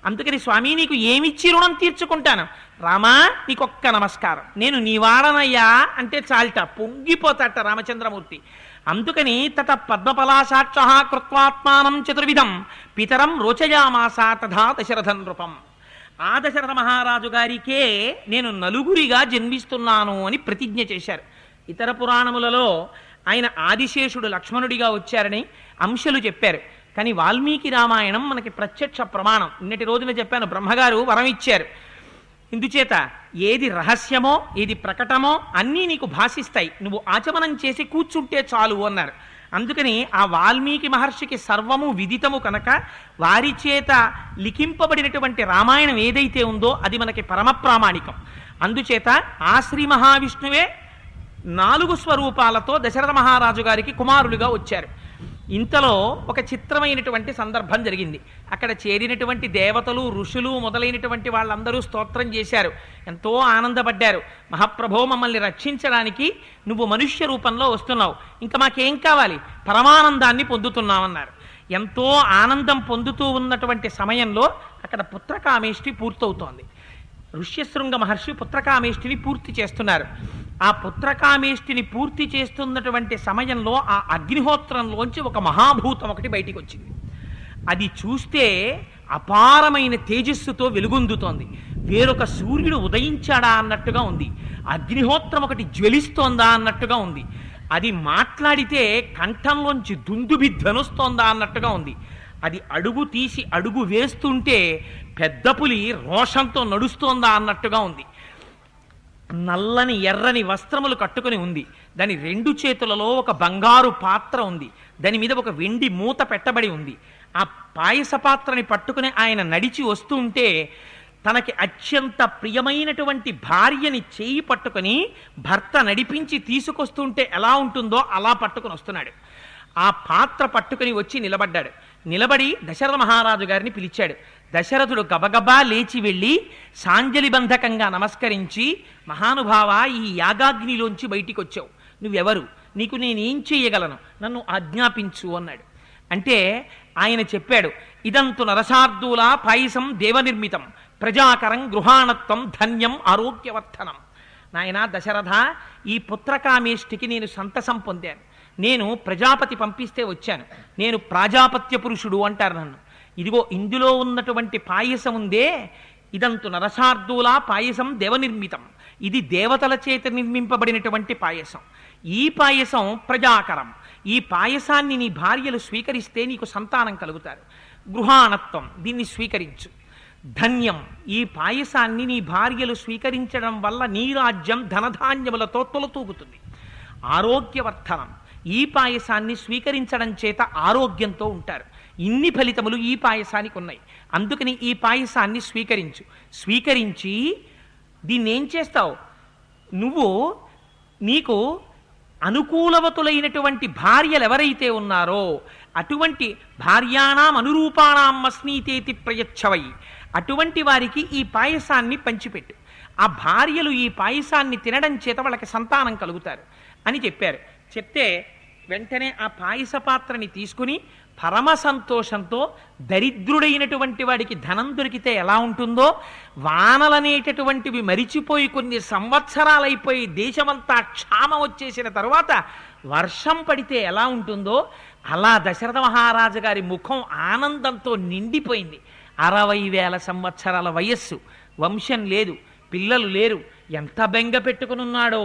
అందుకని స్వామి నీకు ఏమిచ్చి రుణం తీర్చుకుంటాను? రామా నీకొక్క నమస్కారం, నేను నీ వాడనయ్యా అంటే చాలట, పొంగిపోతాట రామచంద్రమూర్తి. అందుకని తత పద్మపలాసాక్ష కృత్వాత్మానం చతుర్విధం పితరం రోచయామాస తథా దశరథ నృపం. ఆ దశరథ మహారాజు గారికే నేను నలుగురిగా జన్మిస్తున్నాను అని ప్రతిజ్ఞ చేశారు. ఇతర పురాణములలో ఆయన ఆదిశేషుడు లక్ష్మణుడిగా వచ్చారని అంశలు చెప్పారు. కానీ వాల్మీకి రామాయణం మనకి ప్రత్యక్ష ప్రమాణం. నిన్నటి రోజున చెప్పాను, బ్రహ్మగారు వరం ఇచ్చారు. ఇందుచేత ఏది రహస్యమో ఏది ప్రకటమో అన్నీ నీకు భాషిస్తాయి, నువ్వు ఆచమనం చేసి కూర్చుంటే చాలు అన్నారు. అందుకని ఆ వాల్మీకి మహర్షికి సర్వము విదితము కనుక వారి చేత లిఖింపబడినటువంటి రామాయణం ఏదైతే ఉందో అది మనకి పరమ ప్రామాణికం. అందుచేత ఆ శ్రీ మహావిష్ణువే 4 స్వరూపాలతో దశరథ మహారాజు గారికి కుమారులుగా వచ్చారు. ఇంతలో ఒక చిత్రమైనటువంటి సందర్భం జరిగింది. అక్కడ చేరినటువంటి దేవతలు, ఋషులు మొదలైనటువంటి వాళ్ళందరూ స్తోత్రం చేశారు, ఎంతో ఆనందపడ్డారు. మహాప్రభో, మమ్మల్ని రక్షించడానికి నువ్వు మనుష్య రూపంలో వస్తున్నావు, ఇంకా మాకేం కావాలి, పరమానందాన్ని పొందుతున్నామన్నారు. ఎంతో ఆనందం పొందుతూ ఉన్నటువంటి సమయంలో అక్కడ పుత్రకామేష్టి పూర్తవుతోంది. ఋష్యశృంగ మహర్షి పుత్రకామేష్టిని పూర్తి చేస్తున్నారు. ఆ పుత్రకామేష్టిని పూర్తి చేస్తున్నటువంటి సమయంలో ఆ అగ్నిహోత్రంలోంచి ఒక మహాభూతం ఒకటి బయటికి వచ్చింది. అది చూస్తే అపారమైన తేజస్సుతో వెలుగొందుతోంది. వేరొక సూర్యుడు ఉదయించాడా అన్నట్టుగా ఉంది. అగ్నిహోత్రం ఒకటి జ్వలిస్తోందా అన్నట్టుగా ఉంది. అది మాట్లాడితే కంఠంలోంచి దుందుబి ధ్వనుస్తోందా అన్నట్టుగా ఉంది. అది అడుగు తీసి అడుగు వేస్తుంటే పెద్ద పులి రోషంతో నడుస్తోందా అన్నట్టుగా ఉంది. నల్లని ఎర్రని వస్త్రములు కట్టుకుని ఉంది. దాని 2 చేతులలో ఒక బంగారు పాత్ర ఉంది. దాని మీద ఒక వెండి మూత పెట్టబడి ఉంది. ఆ పాయస పాత్రని పట్టుకుని ఆయన నడిచి వస్తూ ఉంటే తనకి అత్యంత ప్రియమైనటువంటి భార్యని చేయి పట్టుకుని భర్త నడిపించి తీసుకొస్తుంటే ఎలా ఉంటుందో అలా పట్టుకుని వస్తున్నాడు. ఆ పాత్ర పట్టుకుని వచ్చి నిలబడ్డాడు. నిలబడి దశరథ మహారాజు గారిని పిలిచాడు. దశరథుడు గబగబా లేచి వెళ్ళి సాంజలిబంధకంగా నమస్కరించి, మహానుభావ, ఈ యాగాగ్నిలోంచి బయటికి వచ్చావు, నువ్వెవరు, నీకు నేనేం చేయగలను, నన్ను ఆజ్ఞాపించు అన్నాడు. అంటే ఆయన చెప్పాడు, ఇదంతు నరసార్దూల పాయసం దేవనిర్మితం ప్రజాకరం గృహాణత్వం ధన్యం ఆరోగ్యవర్ధనం. నాయన దశరథ, ఈ పుత్రకామేష్టికి నేను సంతసం పొందాను. నేను ప్రజాపతి పంపిస్తే వచ్చాను. నేను ప్రాజాపత్య పురుషుడు అంటారు నన్ను. ఇదిగో ఇందులో ఉన్నటువంటి పాయసం ఉందే, ఇదంతు నరసార్దూల పాయసం దేవనిర్మితం, ఇది దేవతల చేత నిర్మింపబడినటువంటి పాయసం. ఈ పాయసం ప్రజాకరం. ఈ పాయసాన్ని నీ భార్యలు స్వీకరిస్తే నీకు సంతానం కలుగుతారు. గృహాణత్వం, దీన్ని స్వీకరించు. ధన్యం, ఈ పాయసాన్ని నీ భార్యలు స్వీకరించడం వల్ల నీ రాజ్యం ధనధాన్యములతో తొలతూగుతుంది. ఆరోగ్యవర్ధనం, ఈ పాయసాన్ని స్వీకరించడం చేత ఆరోగ్యంతో ఉంటారు. ఇన్ని ఫలితములు ఈ పాయసానికి ఉన్నాయి. అందుకని ఈ పాయసాన్ని స్వీకరించు. స్వీకరించి దీన్ని ఏం చేస్తావు, నువ్వు నీకు అనుకూలవతులైనటువంటి భార్యలు ఎవరైతే ఉన్నారో అటువంటి భార్యాణం అనురూపాణం అస్నీతేతి ప్రయచ్చవై, అటువంటి వారికి ఈ పాయసాన్ని పంచిపెట్టు. ఆ భార్యలు ఈ పాయసాన్ని తినడం చేత వాళ్ళకి సంతానం కలుగుతారు అని చెప్పారు. చెప్తే వెంటనే ఆ పాయస పాత్రని తీసుకుని పరమ సంతోషంతో, దరిద్రుడైనటువంటి వాడికి ధనం దొరికితే ఎలా ఉంటుందో, వానలనేటటువంటివి మరిచిపోయి కొన్ని సంవత్సరాలైపోయి దేశమంతా క్షామం వచ్చేసిన తరువాత వర్షం పడితే ఎలా ఉంటుందో అలా దశరథ మహారాజు గారి ముఖం ఆనందంతో నిండిపోయింది. 60,000 సంవత్సరాల వయస్సు, వంశం లేదు, పిల్లలు లేరు, ఎంత బెంగ పెట్టుకునున్నాడో.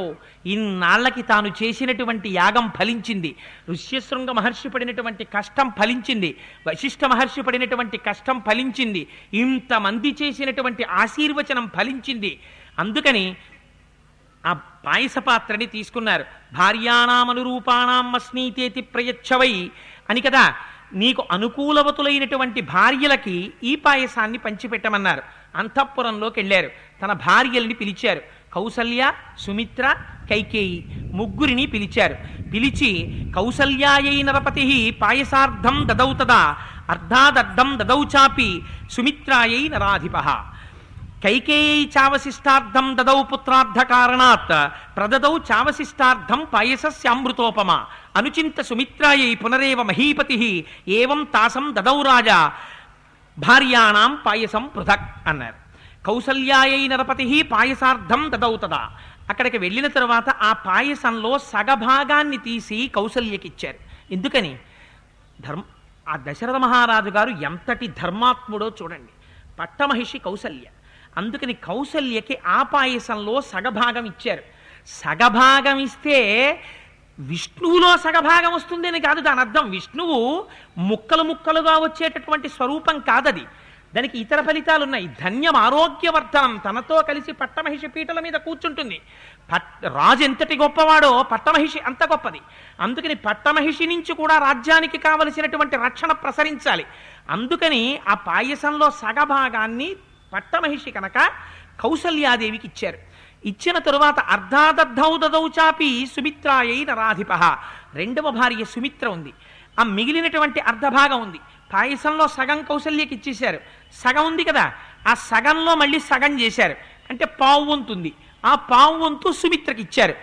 ఇన్నాళ్లకి తాను చేసినటువంటి యాగం ఫలించింది. ఋష్యశృంగ మహర్షి పడినటువంటి కష్టం ఫలించింది. వశిష్ఠ మహర్షి పడినటువంటి కష్టం ఫలించింది. ఇంతమంది చేసినటువంటి ఆశీర్వచనం ఫలించింది. అందుకని ఆ పాయస పాత్రని తీసుకున్నారు. భార్యాణామనురూపాణం అస్నీతేతి ప్రయచ్చవై అని కదా, నీకు అనుకూలవతులైనటువంటి భార్యలకి ఈ పాయసాన్ని పంచిపెట్టమన్నారు. అంతఃపురంలోకి వెళ్ళారు. తన భార్యల్ని పిలిచారు. కౌసల్య, సుమిత్ర, కైకేయి ముగ్గురిని పిలిచారు. పిలిచి కౌసల్యాయై నరపతి పాయసార్థం దదౌ తదా అర్ధాదర్ధం దదౌ చాపి సుమిత్రాయై నరాధిపః కైకేయీ చావశిష్టార్థం దదౌ పుత్రార్థ కారణాత్ ప్రదదౌ చావశిష్టార్థం పాయసస్యామృతోపమ అనుచింత సుమిత్రాయై పునరేవ మహీపతి ఏవం తాసం దదౌ రాజా భార్యాణం పాయసం పృథక్ అన్నారు. కౌసల్యాయై నరపతి పాయసార్థం దదౌతదా. అక్కడికి వెళ్ళిన తర్వాత ఆ పాయసంలో సగభాగాన్ని తీసి కౌసల్యకిచ్చారు. ఎందుకని? ఆ దశరథ మహారాజు గారు ఎంతటి ధర్మాత్ముడో చూడండి. పట్టమహిషి కౌసల్య, అందుకని కౌసల్యకి ఆ పాయసంలో సగభాగం ఇచ్చారు. సగభాగం ఇస్తే విష్ణువులో సగభాగం వస్తుందని కాదు దాని అర్థం. విష్ణువు ముక్కలు ముక్కలుగా వచ్చేటటువంటి స్వరూపం కాదది. దానికి ఇతర ఫలితాలు ఉన్నాయి. ధన్యం ఆరోగ్యవర్ధనం, తనతో కలిసి పట్టమహిషి పీటల మీద కూర్చుంటుంది. రాజు ఎంతటి గొప్పవాడో పట్టమహిషి అంత గొప్పది. అందుకని పట్టమహిషి నుంచి కూడా రాజ్యానికి కావలసినటువంటి రక్షణ ప్రసరించాలి. అందుకని ఆ పాయసంలో సగభాగాన్ని పట్టమహిషి కనుక కౌసల్యాదేవికి ఇచ్చారు. ఇచ్చిన తరువాత అర్ధాదద్ధౌ దదౌ చాపి సుమిత్రాయై నరాధిప. రెండవ భార్య సుమిత్ర ఉంది. ఆ మిగిలినటువంటి అర్ధభాగం ఉంది. పాయసంలో సగం కౌసల్యకి ఇచ్చేశారు. సగం ఉంది కదా, ఆ సగంలో మళ్ళీ సగం చేశారు. అంటే పావు వంతు ఉంది. ఆ పావు వంతు సుమిత్రకి ఇచ్చారు.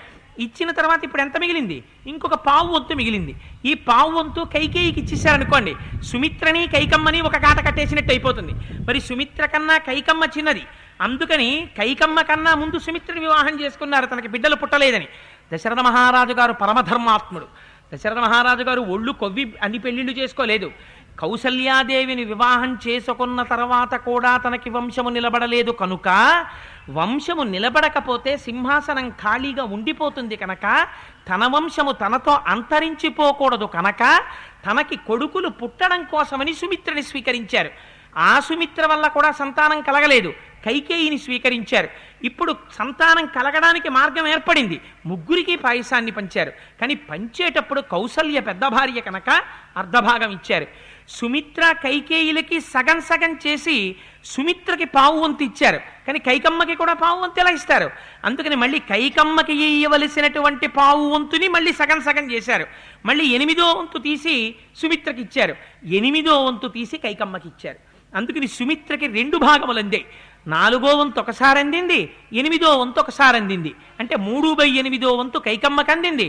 ఇచ్చిన తర్వాత ఇప్పుడు ఎంత మిగిలింది? ఇంకొక పావు వంతు మిగిలింది. ఈ పావు వంతు కైకేయికి ఇచ్చేశారనుకోండి, సుమిత్రని కైకమ్మని ఒక కాట కట్టేసినట్టు అయిపోతుంది. మరి సుమిత్ర కన్నా కైకమ్మ చిన్నది. అందుకని కైకమ్మ కన్నా ముందు సుమిత్రని వివాహం చేసుకున్నారు, తనకి బిడ్డలు పుట్టలేదని. దశరథ మహారాజు గారు పరమధర్మాత్ముడు. దశరథ మహారాజు గారు ఒళ్ళు కొవ్వి అన్ని పెళ్లిళ్ళు చేసుకోలేదు. కౌసల్యాదేవిని వివాహం చేసుకున్న తర్వాత కూడా తనకి వంశము నిలబడలేదు కనుక, వంశము నిలబడకపోతే సింహాసనం ఖాళీగా ఉండిపోతుంది కనుక, తన వంశము తనతో అంతరించిపోకూడదు కనుక, తనకి కొడుకులు పుట్టడం కోసమని సుమిత్రని స్వీకరించారు. ఆ సుమిత్ర వల్ల కూడా సంతానం కలగలేదు, కైకేయిని స్వీకరించారు. ఇప్పుడు సంతానం కలగడానికి మార్గం ఏర్పడింది. ముగ్గురికి పాయసాన్ని పంచారు. కానీ పంచేటప్పుడు కౌసల్య పెద్ద భార్య కనుక అర్ధభాగం ఇచ్చారు. సుమిత్ర కైకేయులకి సగం సగం చేసి సుమిత్రకి పావు వంతు ఇచ్చారు. కానీ కైకమ్మకి కూడా పావు వంతు ఎలా ఇస్తారు? అందుకని మళ్ళీ కైకమ్మకి ఇయ్యవలసినటువంటి పావు వంతుని మళ్ళీ సగం సగం చేశారు. మళ్ళీ 8వ వంతు తీసి సుమిత్రకి ఇచ్చారు. 8వ వంతు తీసి కైకమ్మకి ఇచ్చారు. అందుకని సుమిత్రకి 2 భాగములు అందాయి. 4వ వంతు ఒకసారి అందింది, 8వ వంతు ఒకసారి అందింది. అంటే 3/8వ వంతు కైకమ్మకి అందింది.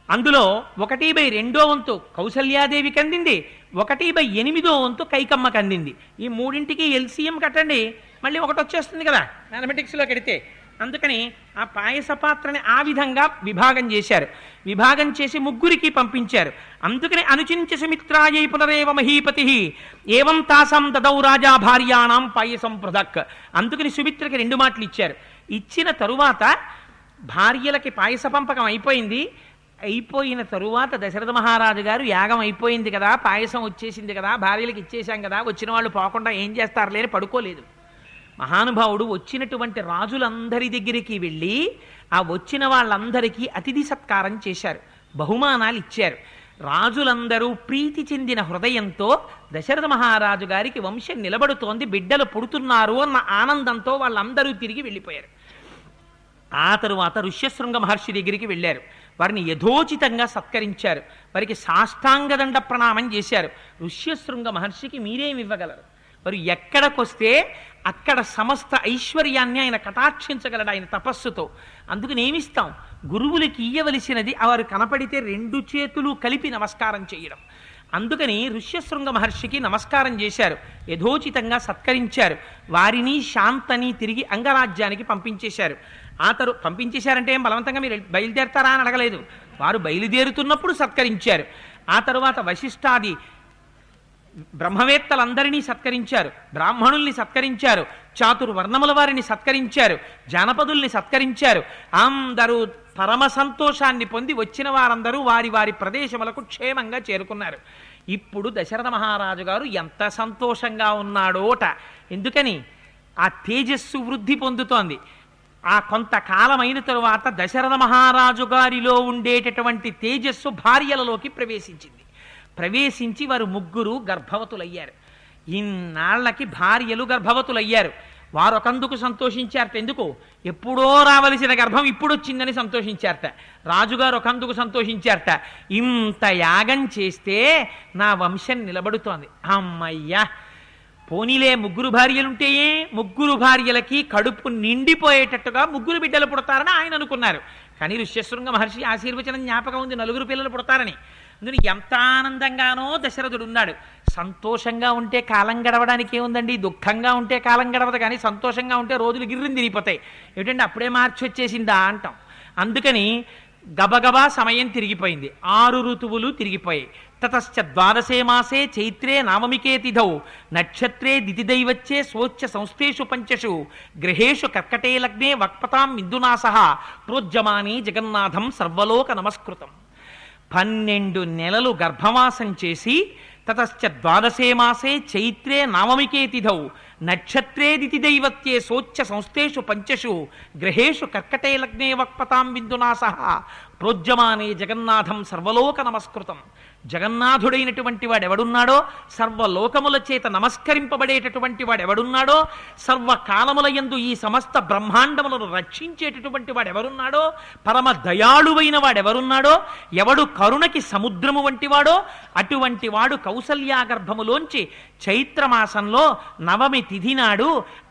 అందులో 1/2 వంతు కౌసల్యాదేవికి అందింది, 1/8వ వంతు కైకమ్మకి అందింది. ఈ మూడింటికి ఎల్సిఎం కట్టండి, మళ్ళీ ఒకటి వచ్చేస్తుంది కదా మ్యాథమెటిక్స్లో కడితే. అందుకని ఆ పాయస పాత్రని ఆ విధంగా విభాగం చేశారు. విభాగం చేసి ముగ్గురికి పంపించారు. అందుకని అనుచించి సుమిత్రాయై పునరేవ మహీపతి ఏవం తాసం దదౌ రాజా భార్యాణం పాయసం పృథక్. అందుకని సుమిత్రకి 2 మాటలు ఇచ్చారు. ఇచ్చిన తరువాత భార్యలకి పాయస పంపకం అయిపోయింది. అయిపోయిన తరువాత దశరథ మహారాజు గారు యాగం అయిపోయింది కదా, పాయసం వచ్చేసింది కదా, భార్యలకు ఇచ్చేశాం కదా, వచ్చిన వాళ్ళు పోకుండా ఏం చేస్తారులే అని పడుకోలేదు. మహానుభావుడు వచ్చినటువంటి రాజులందరి దగ్గరికి వెళ్ళి ఆ వచ్చిన వాళ్ళందరికీ అతిథి సత్కారం చేశారు, బహుమానాలు ఇచ్చారు. రాజులందరూ ప్రీతి చెందిన హృదయంతో దశరథ మహారాజు గారికి వంశం నిలబడుతోంది, బిడ్డలు పుడుతున్నారు అన్న ఆనందంతో వాళ్ళందరూ తిరిగి వెళ్ళిపోయారు. ఆ తరువాత ఋష్యశృంగ మహర్షి దగ్గరికి వెళ్ళారు. వారిని యథోచితంగా సత్కరించారు. వారికి సాష్టాంగదండ ప్రణామం చేశారు. ఋష్యశృంగ మహర్షికి మీరేమి ఇవ్వగలరు? వారు ఎక్కడికొస్తే అక్కడ సమస్త ఐశ్వర్యాన్ని ఆయన కటాక్షించగలడు ఆయన తపస్సుతో. అందుకని ఏమిస్తాం? గురువులకి ఇయ్యవలసినది వారు కనపడితే 2 చేతులు కలిపి నమస్కారం చేయడం. అందుకని ఋష్యశృంగ మహర్షికి నమస్కారం చేశారు, యథోచితంగా సత్కరించారు. వారిని శాంతని తిరిగి అంగరాజ్యానికి పంపించేశారు. పంపించేశారంటే ఏం బలవంతంగా మీరు బయలుదేరతారా అని అడగలేదు. వారు బయలుదేరుతున్నప్పుడు సత్కరించారు. ఆ తరువాత వశిష్ఠాది బ్రహ్మవేత్తలందరినీ సత్కరించారు, బ్రాహ్మణుల్ని సత్కరించారు, చాతుర్వర్ణముల వారిని సత్కరించారు, జానపదుల్ని సత్కరించారు. అందరూ పరమ సంతోషాన్ని పొంది వచ్చిన వారందరూ వారి వారి ప్రదేశములకు క్షేమంగా చేరుకున్నారు. ఇప్పుడు దశరథ మహారాజు గారు ఎంత సంతోషంగా ఉన్నాడోట. ఎందుకని? ఆ తేజస్సు వృద్ధి పొందుతోంది. ఆ కొంతకాలం అయిన తరువాత దశరథ మహారాజు గారిలో ఉండేటటువంటి తేజస్సు భార్యలలోకి ప్రవేశించి వారు ముగ్గురు గర్భవతులయ్యారు. ఇన్నాళ్లకి భార్యలు గర్భవతులయ్యారు. వారు ఒకందుకు సంతోషించారట. ఎందుకు? ఎప్పుడో రావలసిన గర్భం ఇప్పుడు వచ్చిందని సంతోషించారట. రాజుగారు ఒకందుకు సంతోషించారట, ఇంత యాగం చేస్తే నా వంశం నిలబడుతోంది, అమ్మయ్యా పోనీలే 3 భార్యలుంటేయే 3 భార్యలకి కడుపు నిండిపోయేటట్టుగా 3 బిడ్డలు పుడతారని ఆయన అనుకున్నారు. కానీ ఋష్యశృంగ మహర్షి ఆశీర్వచనం జ్ఞాపకం ఉంది, 4 పిల్లలు పుడతారని. అందుకని ఎంత ఆనందంగానో దశరథుడు ఉన్నాడు. సంతోషంగా ఉంటే కాలం గడవడానికి ఏముందండి, దుఃఖంగా ఉంటే కాలం గడవదు, కానీ సంతోషంగా ఉంటే రోజులు గిర్రిని తిరిగిపోతాయి. ఏమిటంటే అప్పుడే మార్చి వచ్చేసిందా అంటాం. అందుకని గబగబా సమయం తిరిగిపోయింది, 6 ఋతువులు తిరిగిపోయాయి. తతశ్చ ద్వాదశే మాసే చైత్రే నవమికే తిథౌ నక్షత్రే దితిదైవచ్చే స్వోచ్ఛ సంస్థేషు పంచషు గృహేషు కర్కటే లగ్నే వక్పతాం ఇందునా సహా ప్రోజ్యమాని జగన్నాథం సర్వలోక నమస్కృతం. 12 నెలలు గర్భవాసం చేసి తతశ్చ ద్వాదశే మాసే చైత్రే నవమికే తిథౌ నక్షత్రే దితిదైవత్యే సోచ్ఛ సంస్థేషు పంచషు గృహేషు కర్కటే లగ్నే వక్పతాం బిందునా సహా ప్రోజ్యమానే జగన్నాథం సర్వలోక నమస్కృతం. జగన్నాథుడైనటువంటి వాడెవడున్నాడో, సర్వలోకముల చేత నమస్కరింపబడేటటువంటి వాడెవడున్నాడో, సర్వకాలములయందు ఈ సమస్త బ్రహ్మాండములను రక్షించేటటువంటి వాడెవరున్నాడో, పరమ దయాళువైన వాడెవరున్నాడో, ఎవడు కరుణకి సముద్రము వంటి వాడో అటువంటి వాడు కౌసల్యాగర్భములోంచి చైత్రమాసంలో నవమి తిథి నాడు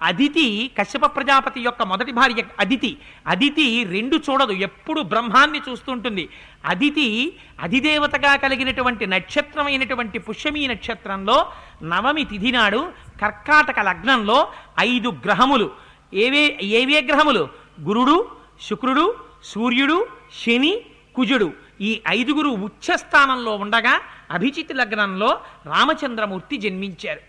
అదితి, కశ్యప ప్రజాపతి యొక్క మొదటి భార్య అదితి, అదితి 2 చూడదు, ఎప్పుడు బ్రహ్మాన్ని చూస్తుంటుంది. అదితి అధిదేవతగా కలిగినటువంటి నక్షత్రమైనటువంటి పుష్యమీ నక్షత్రంలో నవమి తిథి నాడు కర్కాటక లగ్నంలో 5 గ్రహములు. ఏవే గ్రహములు? గురుడు, శుక్రుడు, సూర్యుడు, శని, కుజుడు. ఈ 5గురు ఉచ్చస్థానంలో ఉండగా అభిజిత్ లగ్నంలో రామచంద్రమూర్తి జన్మించారు.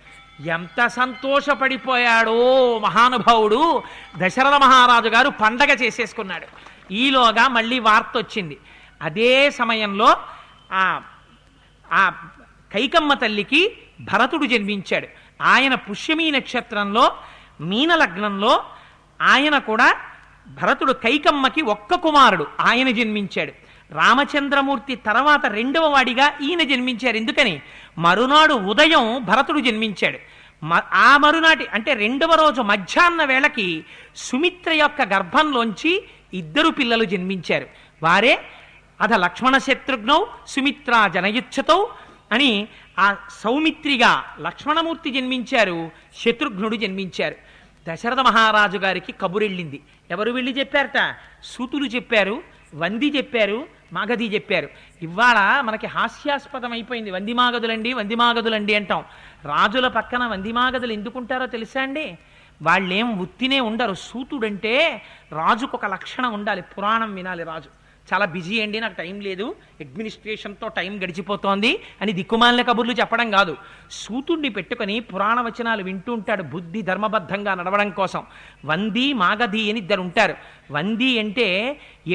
ఎంత సంతోషపడిపోయాడో మహానుభావుడు. దశరథ మహారాజు గారు పండగ చేసేసుకున్నాడు. ఈలోగా మళ్ళీ వార్త వచ్చింది. అదే సమయంలో ఆ కైకమ్మ తల్లికి భరతుడు జన్మించాడు. ఆయన పుష్యమీ నక్షత్రంలో మీన లగ్నంలో ఆయన కూడా భరతుడు కైకమ్మకి ఒక్క కుమారుడు, ఆయన జన్మించాడు. రామచంద్రమూర్తి తర్వాత 2వ వాడిగా ఈయన జన్మించారు. ఎందుకని? మరునాడు ఉదయం భరతుడు జన్మించాడు. ఆ మరునాటి అంటే 2వ రోజు మధ్యాహ్న వేళకి సుమిత్ర యొక్క గర్భంలోంచి 2 పిల్లలు జన్మించారు. వారే అధ లక్ష్మణ శత్రుఘ్నౌ సుమిత్రా జనయుచ్ఛతౌ అని ఆ సౌమిత్రిగా లక్ష్మణమూర్తి జన్మించారు, శత్రుఘ్నుడు జన్మించారు. దశరథ మహారాజు గారికి కబురెళ్ళింది. ఎవరు వెళ్ళి చెప్పారట? సూతులు చెప్పారు, వంది చెప్పారు, మాగధి చెప్పారు. ఇవాళ మనకి హాస్యాస్పదం అయిపోయింది. వందిమాగదులండి వందిమాగదులండి అంటాం. రాజుల పక్కన వందిమాగదులు ఎందుకుంటారో తెలుసా అండి? వాళ్ళేం ఉత్తినే ఉండరు. సూతుడంటే రాజుకు ఒక లక్షణం ఉండాలి. పురాణం వినాలి రాజు. చాలా బిజీ అండి, నాకు టైం లేదు, అడ్మినిస్ట్రేషన్తో టైం గడిచిపోతోంది అని దిక్కుమాలిన కబుర్లు చెప్పడం కాదు. సూతుడిని పెట్టుకొని పురాణ వచనాలు వింటూ ఉంటాడు బుద్ధి ధర్మబద్ధంగా నడవడం కోసం. వంది మాగధి అని 2 ఉంటారు. వంది అంటే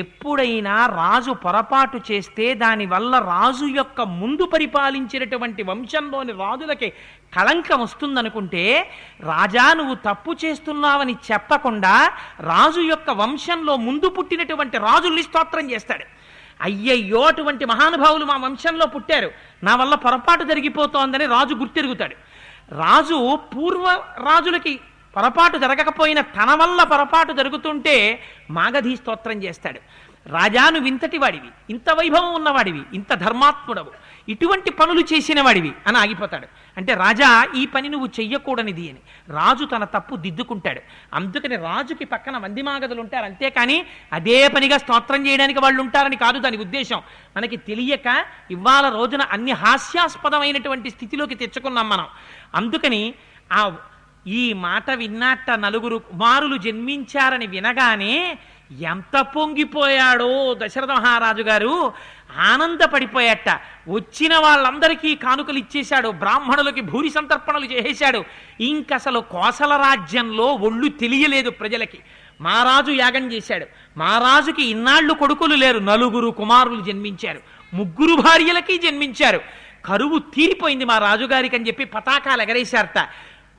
ఎప్పుడైనా రాజు పొరపాటు చేస్తే దానివల్ల రాజు యొక్క ముందు పరిపాలించినటువంటి వంశంలోని రాజులకి కళంకం వస్తుందనుకుంటే రాజా నువ్వు తప్పు చేస్తున్నావని చెప్పకుండా రాజు యొక్క వంశంలో ముందు పుట్టినటువంటి రాజుల్ని స్తోత్రం చేస్తాడు. అయ్యయ్యో అటువంటి మహానుభావులు మా వంశంలో పుట్టారు, నా వల్ల పొరపాటు జరిగిపోతోందని రాజు గుర్తెరుగుతాడు. రాజు పూర్వ రాజులకి పొరపాటు జరగకపోయినా తన వల్ల పొరపాటు జరుగుతుంటే మాగధీ స్తోత్రం చేస్తాడు. రాజా నువ్వు ఇంతటి వాడివి, ఇంత వైభవం ఉన్నవాడివి, ఇంత ధర్మాత్ముడవు, ఇటువంటి పనులు చేసిన వాడివి అని ఆగిపోతాడు. అంటే రాజా ఈ పని నువ్వు చెయ్యకూడనిది అని రాజు తన తప్పు దిద్దుకుంటాడు. అందుకని రాజుకి పక్కన వందిమాగదులు ఉంటారు, అంతేకాని అదే పనిగా స్తోత్రం చేయడానికి వాళ్ళు ఉంటారని కాదు దాని ఉద్దేశం. మనకి తెలియక ఇవాళ రోజున అన్ని హాస్యాస్పదమైనటువంటి స్థితిలోకి తెచ్చుకున్నాం మనం. అందుకని ఈ మాట విన్నట్ట 4 కుమారులు జన్మించారని వినగానే ఎంత పొంగిపోయాడో దశరథ మహారాజు గారు. ఆనందపడిపోయాట. వచ్చిన వాళ్ళందరికీ కానుకలు ఇచ్చేశాడు, బ్రాహ్మణులకి భూరి సంతర్పణలు చేసేశాడు. ఇంకసలు కోసల రాజ్యంలో ఒళ్ళు తెలియలేదు ప్రజలకి. మహారాజు యాగం చేశాడు. మహారాజుకి ఇన్నాళ్ళు కొడుకులు లేరు, 4 కుమారులు జన్మించారు, 3 భార్యలకి జన్మించారు. కరువు తీరిపోయింది మా రాజుగారికి అని చెప్పి పతాకాలు ఎగరేశారట.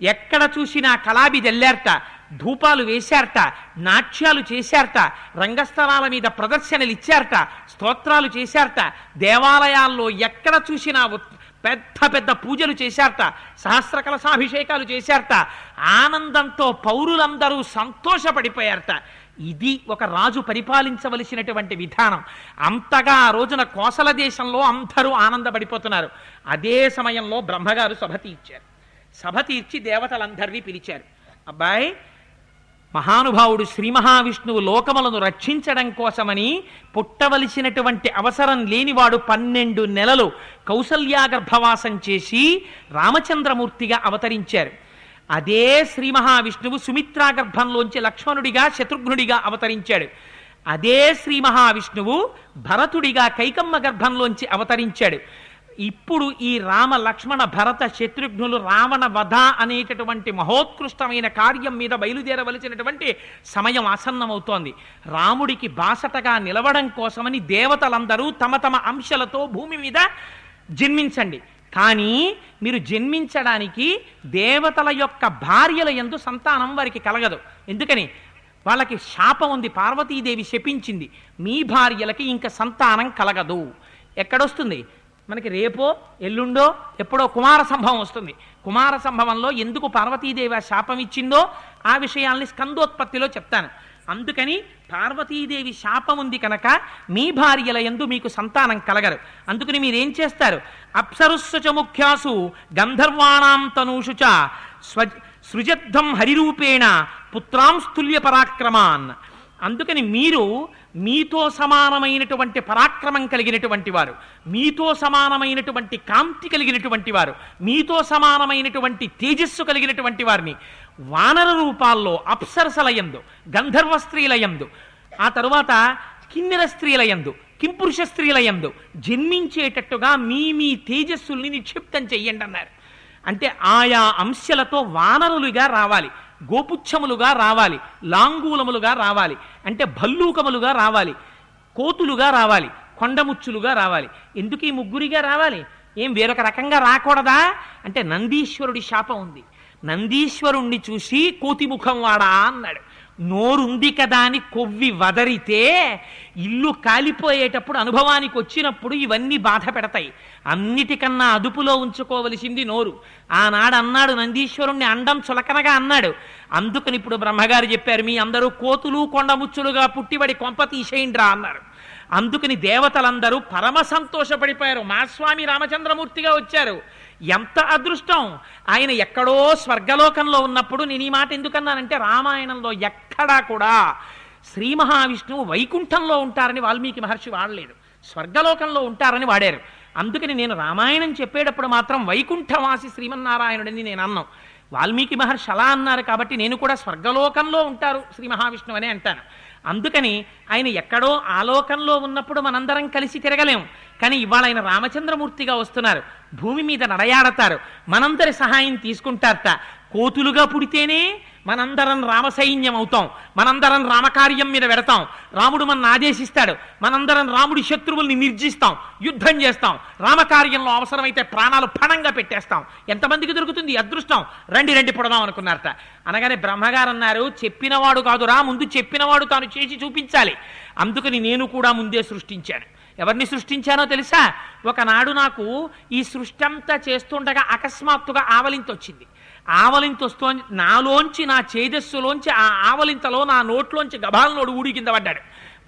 ఎక్కడ చూసినా కళాబి జల్లారట, ధూపాలు వేశారట, నాట్యాలు చేశారట, రంగస్థలాల మీద ప్రదర్శనలు ఇచ్చారట, స్తోత్రాలు చేశారట, దేవాలయాల్లో ఎక్కడ చూసినా పెద్ద పెద్ద పూజలు చేశారట, సహస్ర కలశాభిషేకాలు చేశారట. ఆనందంతో పౌరులందరూ సంతోషపడిపోయారట. ఇది ఒక రాజు పరిపాలించవలసినటువంటి విధానం. అంతగా ఆ రోజున కోసల దేశంలో అందరూ ఆనందపడిపోతున్నారు. అదే సమయంలో బ్రహ్మగారు సభ తీర్చారు. సభ తీర్చి దేవతలందరినీ పిలిచారు. అబ్బాయి మహానుభావుడు శ్రీ మహావిష్ణువు లోకములను రక్షించడం కోసమని పుట్టవలసినటువంటి అవసరం లేనివాడు 12 నెలలు కౌసల్యా గర్భవాసం చేసి రామచంద్రమూర్తిగా అవతరించారు. అదే శ్రీ మహావిష్ణువు సుమిత్రా గర్భంలోంచి లక్ష్మణుడిగా శత్రుఘ్నుడిగా అవతరించాడు. అదే శ్రీ మహావిష్ణువు భరతుడిగా కైకమ్మ గర్భంలోంచి అవతరించాడు. ఇప్పుడు ఈ రామ లక్ష్మణ భరత శత్రుఘ్నులు రావణ వధ అనేటటువంటి మహోత్కృష్టమైన కార్యం మీద బయలుదేరవలసినటువంటి సమయం ఆసన్నమవుతోంది. రాముడికి బాసటగా నిలవడం కోసమని దేవతలందరూ తమ తమ అంశలతో భూమి మీద జన్మించండి, కానీ మీరు జన్మించడానికి దేవతల యొక్క భార్యల యందు సంతానం వారికి కలగదు. ఎందుకని? వాళ్ళకి శాపం ఉంది. పార్వతీదేవి శపించింది, మీ భార్యలకి ఇంకా సంతానం కలగదు. ఎక్కడొస్తుంది? మనకి రేపో ఎల్లుండో ఎప్పుడో కుమార సంభవం వస్తుంది. కుమార సంభవంలో ఎందుకు పార్వతీదేవి ఆ శాపం ఇచ్చిందో ఆ విషయాల్ని స్కందోత్పత్తిలో చెప్తాను. అందుకని పార్వతీదేవి శాపం ఉంది కనుక మీ భార్యల యందు మీకు సంతానం కలగరు. అందుకని మీరేం చేస్తారు? అప్సరుస్సు చ ముఖ్యాసు గంధర్వాణాం తనూషు చ సృజద్ధం హరిరూపేణ పుత్రాంస్తుల్య పరాక్రమాన్. అందుకని మీరు మీతో సమానమైనటువంటి పరాక్రమం కలిగినటువంటి వారు, మీతో సమానమైనటువంటి కాంతి కలిగినటువంటి వారు, మీతో సమానమైనటువంటి తేజస్సు కలిగినటువంటి వారిని వానర రూపాల్లో అప్సరసలయందు, గంధర్వ స్త్రీలయందు, ఆ తరువాత కిన్నెర స్త్రీలయందు, కింపురుష స్త్రీలయందు జన్మించేటట్టుగా మీ మీ తేజస్సుల్ని నిక్షిప్తం చెయ్యండి అన్నారు. అంటే ఆయా అంశలతో వానరులుగా రావాలి, గోపుచ్చములుగా రావాలి, లాంగూలములుగా రావాలి, అంటే భల్లూకములుగా రావాలి, కోతులుగా రావాలి, కొండముచ్చులుగా రావాలి. ఎందుకు ఈ ముగ్గురిగా రావాలి? ఏం వేరొక రకంగా రాకూడదా అంటే నందీశ్వరుడి శాపం ఉంది. నందీశ్వరుణ్ణి చూసి కోతిముఖం వాడా అన్నాడు. నోరుంది కదా అని కొవ్వి వదరితే ఇల్లు కాలిపోయేటప్పుడు అనుభవానికి వచ్చినప్పుడు ఇవన్నీ బాధ పెడతాయి. అన్నిటికన్నా అదుపులో ఉంచుకోవలసింది నోరు. ఆనాడు అన్నాడు నందీశ్వరుణ్ణి అండం చులకనగా అన్నాడు. అందుకని ఇప్పుడు బ్రహ్మగారు చెప్పారు, మీ అందరూ కోతులు కొండముచ్చులుగా పుట్టిబడి కొంప తీసేయండ్రా అన్నారు. అందుకని దేవతలందరూ పరమ సంతోషపడిపోయారు. మా స్వామి రామచంద్రమూర్తిగా వచ్చారు, ఎంత అదృష్టం. ఆయన ఎక్కడో స్వర్గలోకంలో ఉన్నప్పుడు నేను ఈ మాట ఎందుకన్నానంటే రామాయణంలో ఎక్కడా కూడా శ్రీ మహావిష్ణువు వైకుంఠంలో ఉంటారని వాల్మీకి మహర్షి వాడలేదు, స్వర్గలోకంలో ఉంటారని వాడారు. అందుకని నేను రామాయణం చెప్పేటప్పుడు మాత్రం వైకుంఠవాసి శ్రీమన్నారాయణుడిని నేను అన్నాం. వాల్మీకి మహర్షి అలా అన్నారు కాబట్టి నేను కూడా స్వర్గలోకంలో ఉంటారు శ్రీ మహావిష్ణువు అని అంటాను. అందుకని ఆయన ఎక్కడో ఆలోకంలో ఉన్నప్పుడు మనందరం కలిసి తిరగలేము. కానీ ఇవాళ ఆయన రామచంద్రమూర్తిగా వస్తున్నారు, భూమి మీద నడయాడతారు, మనందరి సహాయం తీసుకుంటారట. కోతులుగా పుడితేనే మనందరం రామసైన్యం అవుతాం, మనందరం రామకార్యం మీద పెడతాం, రాముడు మన ఆదేశిస్తాడు, మనందరం రాముడి శత్రువుల్ని నిర్జిస్తాం, యుద్ధం చేస్తాం, రామకార్యంలో అవసరమైతే ప్రాణాలు పణంగా పెట్టేస్తాం. ఎంతమందికి దొరుకుతుంది అదృష్టం? రండి రండి పొడదాం అనుకున్నారట. అనగానే బ్రహ్మగారు అన్నారు, చెప్పినవాడు కాదురా, ముందు చెప్పినవాడు తాను చేసి చూపించాలి. అందుకని నేను కూడా ముందే సృష్టించాను. ఎవరిని సృష్టించానో తెలుసా? ఒకనాడు నాకు ఈ సృష్టి అంతా చేస్తుండగా అకస్మాత్తుగా ఆవలింత వచ్చింది. ఆవలింత వస్తూ నాలోంచి, నా చేజస్సులోంచి, ఆ ఆవలింతలో నా నోట్లోంచి గభాలనోడు ఊడి కింద పడ్డాడు.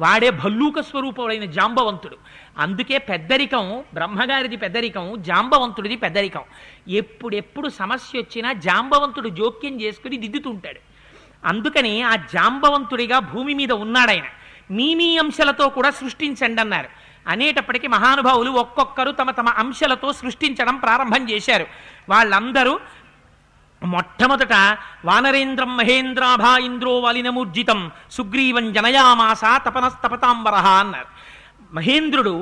వాడే భల్లూక స్వరూపుడైన జాంబవంతుడు. అందుకే పెద్దరికం బ్రహ్మగారిది పెద్దరికం, జాంబవంతుడిది పెద్దరికం. ఎప్పుడెప్పుడు సమస్య వచ్చినా జాంబవంతుడు జోక్యం చేసుకుని దిద్దుతుంటాడు. అందుకని ఆ జాంబవంతుడిగా భూమి మీద ఉన్నాడాయన. మీ అంశాలతో కూడా సృష్టించండి అన్నారు. అనేటప్పటికీ మహానుభావులు ఒక్కొక్కరు తమ తమ అంశాలతో సృష్టించడం ప్రారంభం చేశారు. వాళ్ళందరూ మొట్టమొదట వానరేంద్రం మహేంద్రాభా ఇంద్రో వాలినమూర్జితం సుగ్రీవం జనయామాస తపనస్తపతాంబరహ అన్నారు. మహేంద్రుడు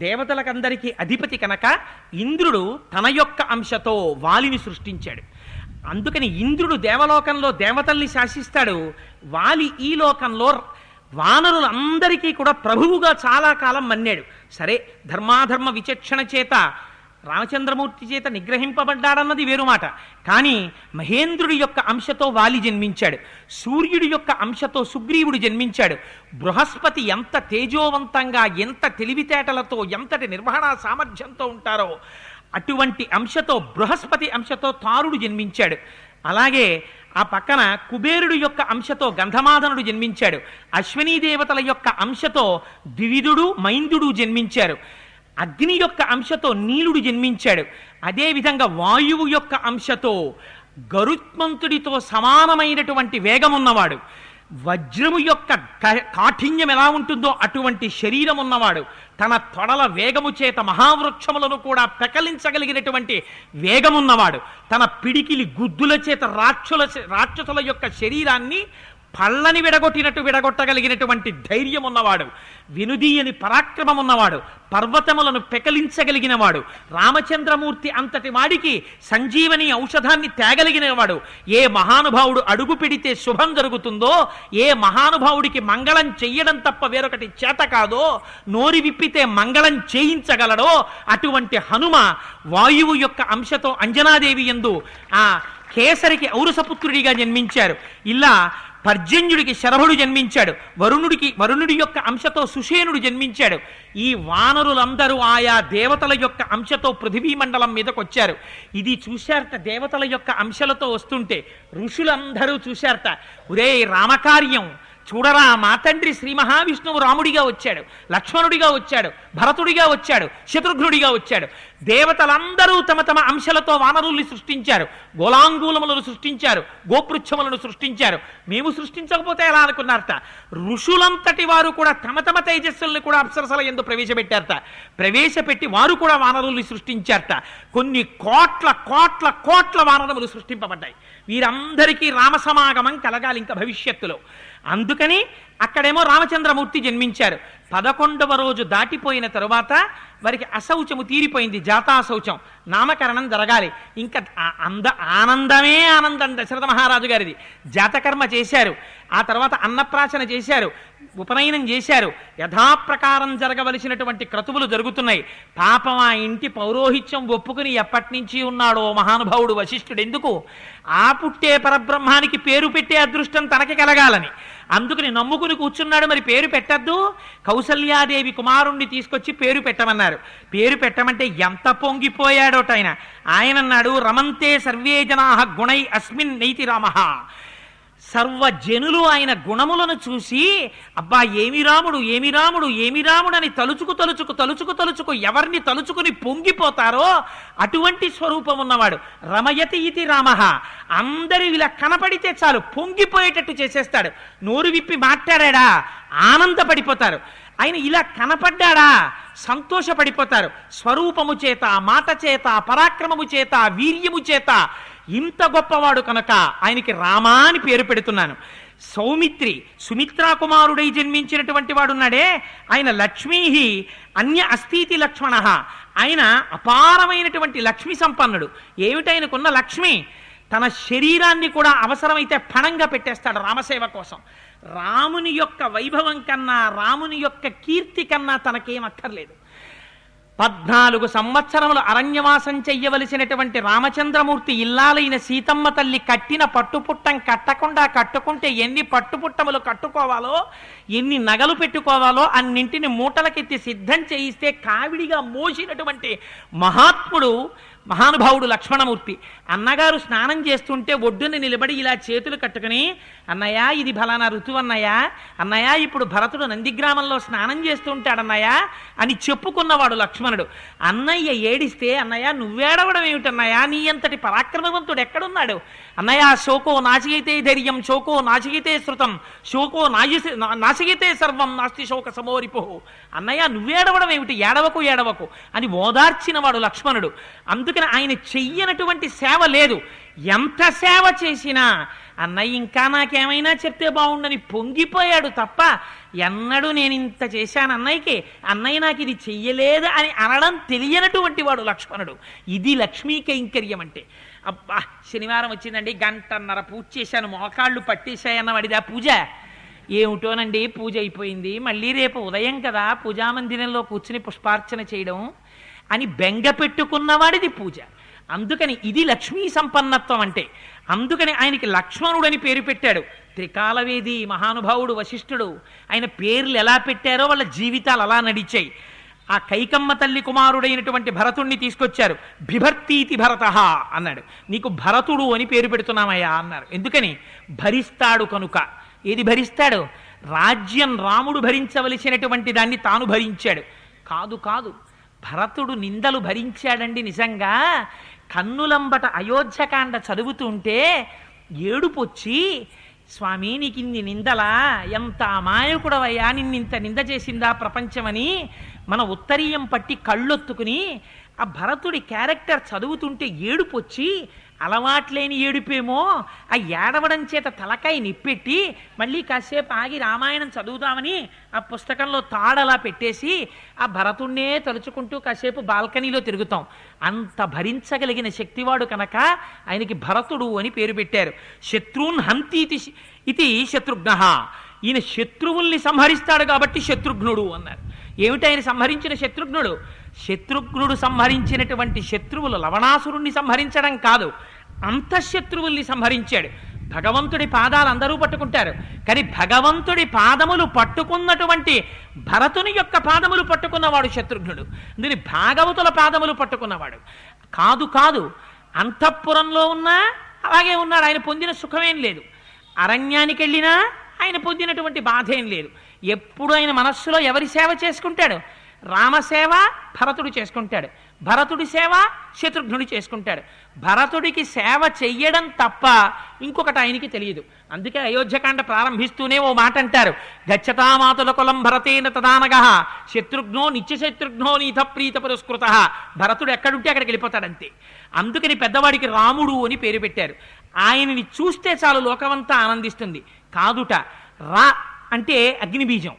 దేవతలకందరికీ అధిపతి కనుక ఇంద్రుడు తన యొక్క అంశతో వాలిని సృష్టించాడు. అందుకని ఇంద్రుడు దేవలోకంలో దేవతల్ని శాసిస్తాడు, వాలి ఈ లోకంలో వానరులందరికీ కూడా ప్రభువుగా చాలా కాలం మన్నాడు. సరే, ధర్మాధర్మ విచక్షణ చేత రామచంద్రమూర్తి చేత నిగ్రహింపబడ్డాడన్నది వేరు మాట. కానీ మహేంద్రుడి యొక్క అంశతో వాలి జన్మించాడు, సూర్యుడి యొక్క అంశతో సుగ్రీవుడు జన్మించాడు. బృహస్పతి ఎంత తేజోవంతంగా, ఎంత తెలివితేటలతో, ఎంతటి నిర్వహణ సామర్థ్యంతో ఉంటారో అటువంటి అంశతో, బృహస్పతి అంశతో తారుడు జన్మించాడు. అలాగే ఆ పక్కన కుబేరుడు యొక్క అంశతో గంధమాదనుడు జన్మించాడు. అశ్వినీ దేవతల యొక్క అంశతో ద్వివిధుడు, మైందుడు జన్మించారు. అగ్ని యొక్క అంశతో నీలుడు జన్మించాడు. అదేవిధంగా వాయువు యొక్క అంశతో గరుత్మంతుడితో సమానమైనటువంటి వేగమున్నవాడు, వజ్రము యొక్క కాఠిన్యం ఎలా ఉంటుందో అటువంటి శరీరం ఉన్నవాడు, తన తొడల వేగము చేత మహావృక్షములను కూడా పెకలించగలిగినటువంటి వేగమున్నవాడు, తన పిడికిలి గుద్దుల చేత రాక్షసుల యొక్క శరీరాన్ని పళ్ళని విడగొట్టినట్టు విడగొట్టగలిగినటువంటి ధైర్యం ఉన్నవాడు, వినుదీయని పరాక్రమం ఉన్నవాడు, పర్వతములను పెకలించగలిగినవాడు, రామచంద్రమూర్తి అంతటి వాడికి సంజీవని ఔషధాన్ని తేగలిగినవాడు. ఏ మహానుభావుడు అడుగు పెడితే శుభం జరుగుతుందో, ఏ మహానుభావుడికి మంగళం చెయ్యడం తప్ప వేరొకటి చేత కాదో, నోరి విప్పితే మంగళం చేయించగలడో అటువంటి హనుమ వాయువు యొక్క అంశతో అంజనాదేవి యందు ఆ కేసరికి ఔరసపుత్రుడిగా జన్మించారు. ఇలా పర్జన్యుడికి శరభుడు జన్మించాడు. వరుణుడి యొక్క అంశతో సుషేనుడు జన్మించాడు. ఈ వానరులందరూ ఆయా దేవతల యొక్క అంశతో పృథివీ మండలం మీదకి వచ్చారు. ఇది చూశారట. దేవతల యొక్క అంశలతో వస్తుంటే ఋషులందరూ చూశారట. ఒరే రామకార్యం చూడరా, మా తండ్రి శ్రీ మహావిష్ణువు రాముడిగా వచ్చాడు, లక్ష్మణుడిగా వచ్చాడు, భరతుడిగా వచ్చాడు, శత్రుఘ్నుడిగా వచ్చాడు. దేవతలందరూ తమ తమ అంశలతో వానరుల్ని సృష్టించారు, గోలాంగూలములను సృష్టించారు, గోపృచ్ఛములను సృష్టించారు. మేము సృష్టించకపోతే ఎలా అనుకున్నారట. ఋషులంతటి వారు కూడా తమ తమ తేజస్సుల్ని కూడా అప్సరసల యందు ప్రవేశపెట్టారట. ప్రవేశపెట్టి వారు కూడా వానరుల్ని సృష్టించారట. కొన్ని కోట్ల కోట్ల కోట్ల వానరములు సృష్టింపబడ్డాయి. వీరందరికీ రామసమాగమం కలగాలి ఇంకా భవిష్యత్తులో. అందుకని అక్కడేమో రామచంద్రమూర్తి జన్మించారు. 11వ రోజు దాటిపోయిన తరువాత వారికి అశౌచము తీరిపోయింది, జాతాశౌచం. నామకరణం జరగాలి. ఇంకా ఆనందమే ఆనందం దశరథ మహారాజు గారిది. జాతకర్మ చేశారు, ఆ తర్వాత అన్నప్రాశన చేశారు, ఉపనయనం చేశారు. యథాప్రకారం జరగవలసినటువంటి క్రతువులు జరుగుతున్నాయి. పాపం ఆ ఇంటి పౌరోహిత్యం ఒప్పుకుని ఎప్పటి నుంచి ఉన్నాడో మహానుభావుడు వశిష్ఠుడు. ఎందుకు? ఆ పుట్టే పరబ్రహ్మానికి పేరు పెట్టే అదృష్టం తనకి కలగాలని. అందుకని నమ్ముకుని కూర్చున్నాడు. మరి పేరు పెట్టద్దు, కౌసల్యాదేవి కుమారుణ్ణి తీసుకొచ్చి పేరు పెట్టమన్నారు. పేరు పెట్టమంటే ఎంత పొంగిపోయాడోట ఆయన. ఆయన అన్నాడు, రమంతే సర్వే జనాః గుణై అస్మిన్ నైతి రామః. సర్వజనులు ఆయన గుణములను చూసి అబ్బా ఏమి రాముడు, ఏమి రాముడు, ఏమి రాముడు అని తలుచుకు తలుచుకు తలుచుకు తలుచుకు ఎవరిని తలుచుకుని పొంగిపోతారో అటువంటి స్వరూపం ఉన్నవాడు. రమయతి ఇతి రామః. అందరూ ఇలా కనపడితే చాలు పొంగిపోయేటట్టు చేసేస్తాడు. నోరు విప్పి మాట్లాడా ఆనందపడిపోతారు. ఆయన ఇలా కనపడ్డాడా సంతోషపడిపోతారు. స్వరూపము చేత, మాట చేత, పరాక్రమము చేత, వీర్యము చేత ఇంత గొప్పవాడు కనుక ఆయనకి రామా అని పేరు పెడుతున్నాను. సౌమిత్రి సుమిత్రా కుమారుడై జన్మించినటువంటి వాడున్నాడే ఆయన లక్ష్మీ అన్య అస్థీతి లక్ష్మణ. ఆయన అపారమైనటువంటి లక్ష్మి సంపన్నుడు. ఏమిటైనకున్న లక్ష్మి? తన శరీరాన్ని కూడా అవసరమైతే పణంగా పెట్టేస్తాడు రామసేవ కోసం. రాముని యొక్క వైభవం కన్నా, రాముని యొక్క కీర్తి కన్నా తనకేం అక్కర్లేదు. 14 సంవత్సరములు అరణ్యవాసం చెయ్యవలసినటువంటి రామచంద్రమూర్తి ఇల్లాలైన సీతమ్మ తల్లి కట్టిన పట్టుపుట్టం కట్టకుండా కట్టుకుంటే ఎన్ని పట్టుపుట్టములు కట్టుకోవాలో, ఎన్ని నగలు పెట్టుకోవాలో అన్నింటిని మూటలకెత్తి సిద్ధం చేయిస్తే కావిడిగా మోసినటువంటి మహాత్ముడు మహానుభావుడు లక్ష్మణమూర్తి. అన్నగారు స్నానం చేస్తుంటే ఒడ్డున నిలబడి ఇలా చేతులు కట్టుకుని, అన్నయ్య ఇది ఫలానా ఋతువు అన్నయ్య, అన్నయ్య ఇప్పుడు భరతుడు నందిగ్రామంలో స్నానం చేస్తుంటాడన్నయ్య అని చెప్పుకున్నవాడు లక్ష్మణుడు. అన్నయ్య ఏడిస్తే, అన్నయ్య నువ్వేడవడం ఏమిటన్నయ్య, నీ అంతటి పరాక్రమవంతుడు ఎక్కడున్నాడు అన్నయ్య? శోకో నాశయితే ధైర్యం, శోకో నాశయితే శృతం, శోకో నాశయితే సర్వం, నాస్తి శోక సమోరిపు. అన్నయ్య నువ్వేడవడం ఏమిటి, ఏడవకు ఏడవకు అని ఓదార్చినవాడు లక్ష్మణుడు. అందుకని ఆయన చెయ్యనటువంటి సేవ లేదు. ఎంత సేవ చేసినా అన్నయ్య ఇంకా నాకేమైనా చెప్తే బాగుండని పొంగిపోయాడు తప్ప ఎన్నడూ నేను ఇంత చేశాను అన్నయ్యకి, అన్నయ్య నాకు ఇది చెయ్యలేదు అని అనడం తెలియనటువంటి వాడు లక్ష్మణుడు. ఇది లక్ష్మీ కైంకర్యం అంటే. అబ్బా శనివారం వచ్చిందండి, 1.5 గంట పూజ చేశాను, మోకాళ్ళు పట్టేశాయన్న వాడిదా పూజ? ఏమిటోనండి పూజ అయిపోయింది, మళ్ళీ రేపు ఉదయం కదా పూజామందిరంలో కూర్చుని పుష్పార్చన చేయడం అని బెంగ పెట్టుకున్నవాడిది పూజ. అందుకని ఇది లక్ష్మీ సంపన్నత్వం అంటే. అందుకని ఆయనకి లక్ష్మణుడని పేరు పెట్టాడు. త్రికాలవేది మహానుభావుడు వశిష్ఠుడు. ఆయన పేర్లు ఎలా పెట్టారో వాళ్ళ జీవితాలు అలా నడిచాయి. ఆ కైకమ్మ తల్లి కుమారుడైనటువంటి భరతుణ్ణి తీసుకొచ్చారు. బిభర్తీతి భరత అన్నాడు. నీకు భరతుడు అని పేరు పెడుతున్నామయ్యా అన్నారు. ఎందుకని? భరిస్తాడు కనుక. ఏది భరిస్తాడు? రాజ్యం రాముడు భరించవలసినటువంటి దాన్ని తాను భరించాడు. కాదు కాదు, భరతుడు నిందలు భరించాడండి. నిజంగా కన్నులంబట అయోధ్యకాండ చదువుతుంటే ఏడుపొచ్చి స్వామి నీకు ఇన్ని నిందలా, ఎంత అమాయకుడవయ్యా, నిన్నింత నింద చేసిందా ప్రపంచమని మన ఉత్తరీయం పట్టి కళ్ళొత్తుకుని ఆ భరతుడి క్యారెక్టర్ చదువుతుంటే ఏడుపొచ్చి, అలవాట్లేని ఏడుపేమో, ఆ ఏడవడం చేత తలకాయ నిప్పెట్టి మళ్ళీ కాసేపు ఆగి రామాయణం చదువుదామని ఆ పుస్తకంలో తాడలా పెట్టేసి ఆ భరతుణ్ణే తలుచుకుంటూ కాసేపు బాల్కనీలో తిరుగుతాం. అంత భరించగలిగిన శక్తివాడు కనుక ఆయనకి భరతుడు అని పేరు పెట్టారు. శత్రున్ హంతీతి ఇది శత్రుఘ్న. ఈయన శత్రువుల్ని సంహరిస్తాడు కాబట్టి శత్రుఘ్నుడు అన్నారు. ఏమిటి ఆయన సంహరించిన శత్రుఘ్నుడు? శత్రుఘ్నుడు సంహరించినటువంటి శత్రువులు లవణాసురుణ్ణి సంహరించడం కాదు, అంతఃశత్రువుల్ని సంహరించాడు. భగవంతుడి పాదాలు అందరూ పట్టుకుంటారు, కానీ భగవంతుడి పాదములు పట్టుకున్నటువంటి భరతుని యొక్క పాదములు పట్టుకున్నవాడు శత్రుఘ్నుడు. దీని భాగవతుల పాదములు పట్టుకున్నవాడు కాదు. కాదు, అంతఃపురంలో ఉన్నా అలాగే ఉన్నాడు. ఆయన పొందిన సుఖమేం లేదు. అరణ్యానికి వెళ్ళినా ఆయన పొందినటువంటి బాధ ఏం లేదు. ఎప్పుడు ఆయన మనస్సులో ఎవరి సేవ చేసుకుంటాడు? రామసేవ భరతుడు చేసుకుంటాడు, భరతుడి సేవ శత్రుఘ్నుడు చేసుకుంటాడు. భరతుడికి సేవ చెయ్యడం తప్ప ఇంకొకటి ఆయనకి తెలియదు. అందుకే అయోధ్యకాండ ప్రారంభిస్తూనే ఓ మాట అంటారు, గచ్చతామాతుల కులం భరతేన తదానగ శత్రుఘ్నో నిత్యశత్రుఘ్నో నీత ప్రీత పురస్కృత. భరతుడు ఎక్కడుంటే అక్కడికి వెళ్ళిపోతాడంతే. అందుకని పెద్దవాడికి రాముడు అని పేరు పెట్టారు. ఆయనని చూస్తే చాలు లోకమంతా ఆనందిస్తుంది. కాదుట, రా అంటే అగ్నిబీజం,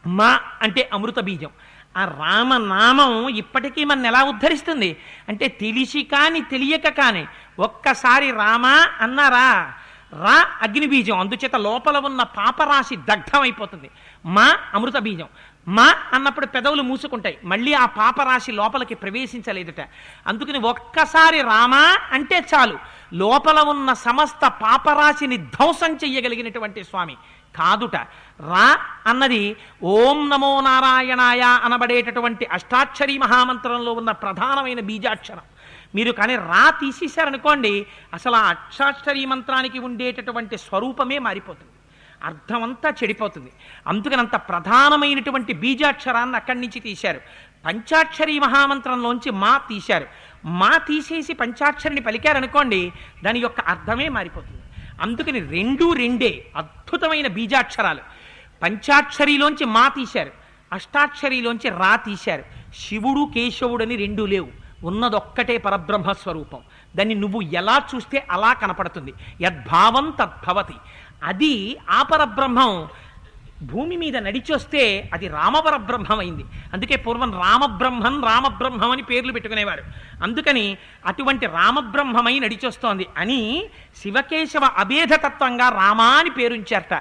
మా అంటే అమృత బీజం. ఆ రామనామం ఇప్పటికీ మన ఎలా ఉద్ధరిస్తుంది అంటే, తెలిసి కాని తెలియక కాని ఒక్కసారి రామా అన్నారా, రా అగ్నిబీజం, అందుచేత లోపల ఉన్న పాపరాశి దగ్ధమైపోతుంది. మా అమృత బీజం. మా అన్నప్పుడు పెదవులు మూసుకుంటాయి, మళ్ళీ ఆ పాపరాశి లోపలికి ప్రవేశించలేదుట. అందుకని ఒక్కసారి రామా అంటే చాలు లోపల ఉన్న సమస్త పాపరాశిని ధ్వంసం చెయ్యగలిగినటువంటి స్వామి. కాదుట, రా అన్నది ఓం నమో నారాయణాయ అనబడేటటువంటి అష్టాక్షరీ మహామంత్రంలో ఉన్న ప్రధానమైన బీజాక్షరం. మీరు కానీ రా తీసేశారనుకోండి, అసలు ఆ అష్టాక్షరీ మంత్రానికి ఉండేటటువంటి స్వరూపమే మారిపోతుంది, అర్థమంతా చెడిపోతుంది. అందుకనంత ప్రధానమైనటువంటి బీజాక్షరాన్ని అక్కడి నుంచి తీశారు. పంచాక్షరీ మహామంత్రంలోంచి మా తీశారు. మా తీసేసి పంచాక్షరిని పలికారనుకోండి, దాని యొక్క అర్థమే మారిపోతుంది. అందుకని రెండే అద్భుతమైన బీజాక్షరాలు. పంచాక్షరిలోంచి మా తీశారు, అష్టాక్షరిలోంచి రా తీశారు. శివుడు కేశవుడని రెండూ లేవు, ఉన్నదొక్కటే పరబ్రహ్మస్వరూపం. దాన్ని నువ్వు ఎలా చూస్తే అలా కనపడుతుంది. యద్భావం తద్భవతి. అది ఆ పరబ్రహ్మం భూమి మీద నడిచొస్తే అది రామపరబ్రహ్మం అయింది. అందుకే పూర్వం రామబ్రహ్మం అని పేర్లు పెట్టుకునేవారు. అందుకని అటువంటి రామబ్రహ్మమై నడిచొస్తోంది అని శివకేశవ అభేదతత్వంగా రామా అని పేరుంచారట.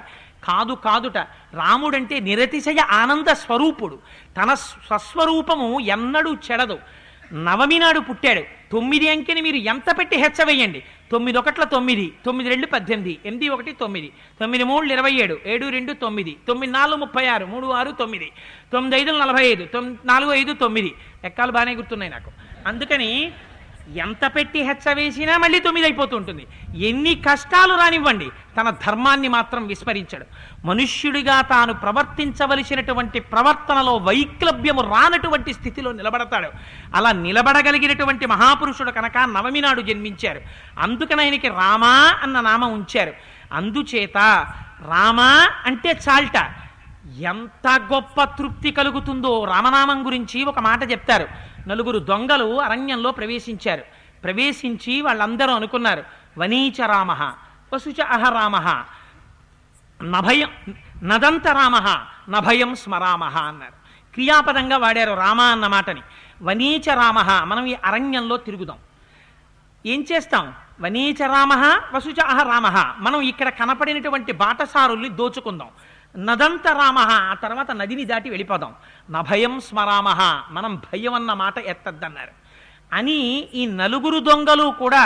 కాదుట, రాముడంటే నిరతిశయ ఆనంద స్వరూపుడు. తన స్వస్వరూపము ఎన్నడూ చెడదు. నవమి నాడు పుట్టాడు. 9 అంకెని మీరు ఎంత పెట్టి హెచ్చవేయండి, 9 ఒకట్ల 9, 9 2 18, 8 1 9, 9 3 27, 7 2 9, 9 4 36, 3 6 9, 9 5 45, 4 5 9. లెక్కలు బాగానే గుర్తున్నాయి నాకు. అందుకని ఎంత పెట్టి హెచ్చవేసినా మళ్ళీ 9 అయిపోతూ ఉంటుంది. ఎన్ని కష్టాలు రానివ్వండి, తన ధర్మాన్ని మాత్రం విస్మరించడు. మనుష్యుడిగా తాను ప్రవర్తించవలసినటువంటి ప్రవర్తనలో వైక్లభ్యము రానటువంటి స్థితిలో నిలబడతాడు. అలా నిలబడగలిగినటువంటి మహాపురుషుడు కనుక నవమి నాడు జన్మించారు. అందుకని ఆయనకి రామా అన్న నామం ఉంచారు. అందుచేత రామా అంటే చాల్ట. ఎంత గొప్ప తృప్తి కలుగుతుందో రామనామం గురించి ఒక మాట చెప్తారు. 4 దొంగలు అరణ్యంలో ప్రవేశించారు. ప్రవేశించి వాళ్ళందరూ అనుకున్నారు, వనీచ రామ వసుచ అహ రామ నభయం నదంత రామ నభయం స్మరామ అన్నారు. క్రియాపదంగా వాడారు రామ అన్న మాటని. వనీచ రామ, మనం ఈ అరణ్యంలో తిరుగుదాం. ఏం చేస్తాం? వనీచ రామ వసుచ అహ రామ, మనం ఇక్కడ కనపడినటువంటి బాటసారుల్ని దోచుకుందాం. నదంత రామ, ఆ తర్వాత నదిని దాటి వెళ్ళిపోదాం. నభయం స్మరామ, మనం భయం అన్న మాట ఎత్తద్దన్నారు అని ఈ 4 దొంగలు కూడా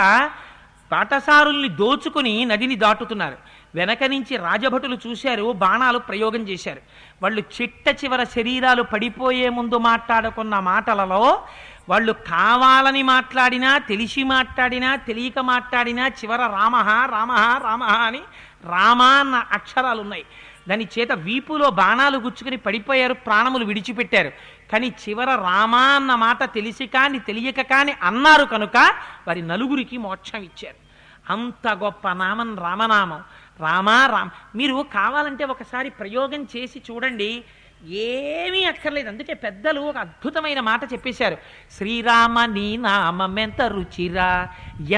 బాటసారుల్ని దోచుకుని నదిని దాటుతున్నారు. వెనక నుంచి రాజభటులు చూశారు, బాణాలు ప్రయోగం చేశారు. వాళ్ళు చిట్ట శరీరాలు పడిపోయే ముందు మాట్లాడుకున్న మాటలలో వాళ్ళు కావాలని మాట్లాడినా, తెలిసి మాట్లాడినా, తెలియక మాట్లాడినా చివర రామ రామ రామ అని రామ అన్న అక్షరాలు ఉన్నాయి. దాని చేత వీపులో బాణాలు గుచ్చుకుని పడిపోయారు, ప్రాణములు విడిచిపెట్టారు. కానీ చివర రామా అన్న మాట తెలిసి కాని తెలియక కాని అన్నారు కనుక వారి 4కి మోక్షం ఇచ్చారు. అంత గొప్ప నామం రామనామం. రామా రామ. మీరు కావాలంటే ఒకసారి ప్రయోగం చేసి చూడండి, ఏమీ అక్కర్లేదు. అందుకే పెద్దలు ఒక అద్భుతమైన మాట చెప్పేశారు. శ్రీరామ నీ నామం ఎంత రుచిరా,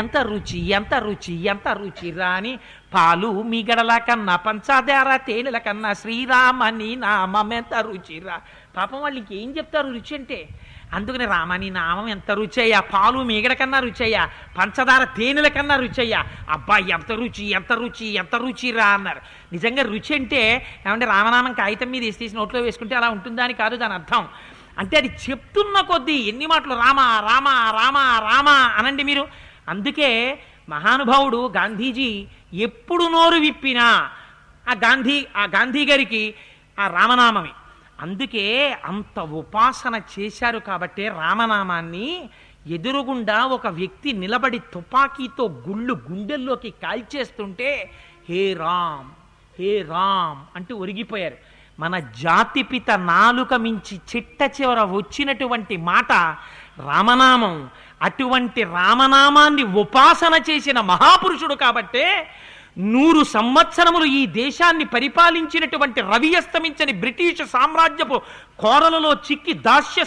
ఎంత రుచి ఎంత రుచి ఎంత రుచిరా అని. పాలు మీగడల కన్నా పంచదార తేనెల కన్నా శ్రీరామ నీ నామం ఎంత రుచిరా. పాపం వాళ్ళు ఇంకేం చెప్తారు రుచి అంటే. అందుకని రామ నీ నామం ఎంత రుచయ్యా, పాలు మీగడ కన్నా రుచయ్యా, పంచదార తేనెల కన్నా రుచయ్యా. అబ్బా ఎంత రుచి ఎంత రుచి ఎంత రుచిరా అన్నారు. నిజంగా రుచి అంటే ఏమంటే రామనామం కాగితం మీద తీసి నోట్లో వేసుకుంటే అలా ఉంటుందా అని కాదు దాని అర్థం. అంటే అది చెప్తున్న కొద్దీ ఎన్ని మాటలు రామ రామ రామ రామ అనండి మీరు. అందుకే మహానుభావుడు గాంధీజీ ఎప్పుడు నోరు విప్పినా ఆ గాంధీ గారికి ఆ రామనామమే. అందుకే అంత ఉపాసన చేశారు కాబట్టే రామనామాన్ని ఎదురుగుండా ఒక వ్యక్తి నిలబడి తుపాకీతో గుండెల్లోకి కాల్చేస్తుంటే హే రామ్ హే రామ్ అంటూ ఒరిగిపోయారు. మన జాతిపిత నాలుక మించి చిట్ట చివర వచ్చినటువంటి మాట రామనామం. అటువంటి రామనామాన్ని ఉపాసన చేసిన మహాపురుషుడు కాబట్టే 100 సంవత్సరములు ఈ దేశాన్ని పరిపాలించినటువంటి రవి అస్తమించని బ్రిటిష్ సామ్రాజ్యపు కోరలలో చిక్కి దాస్య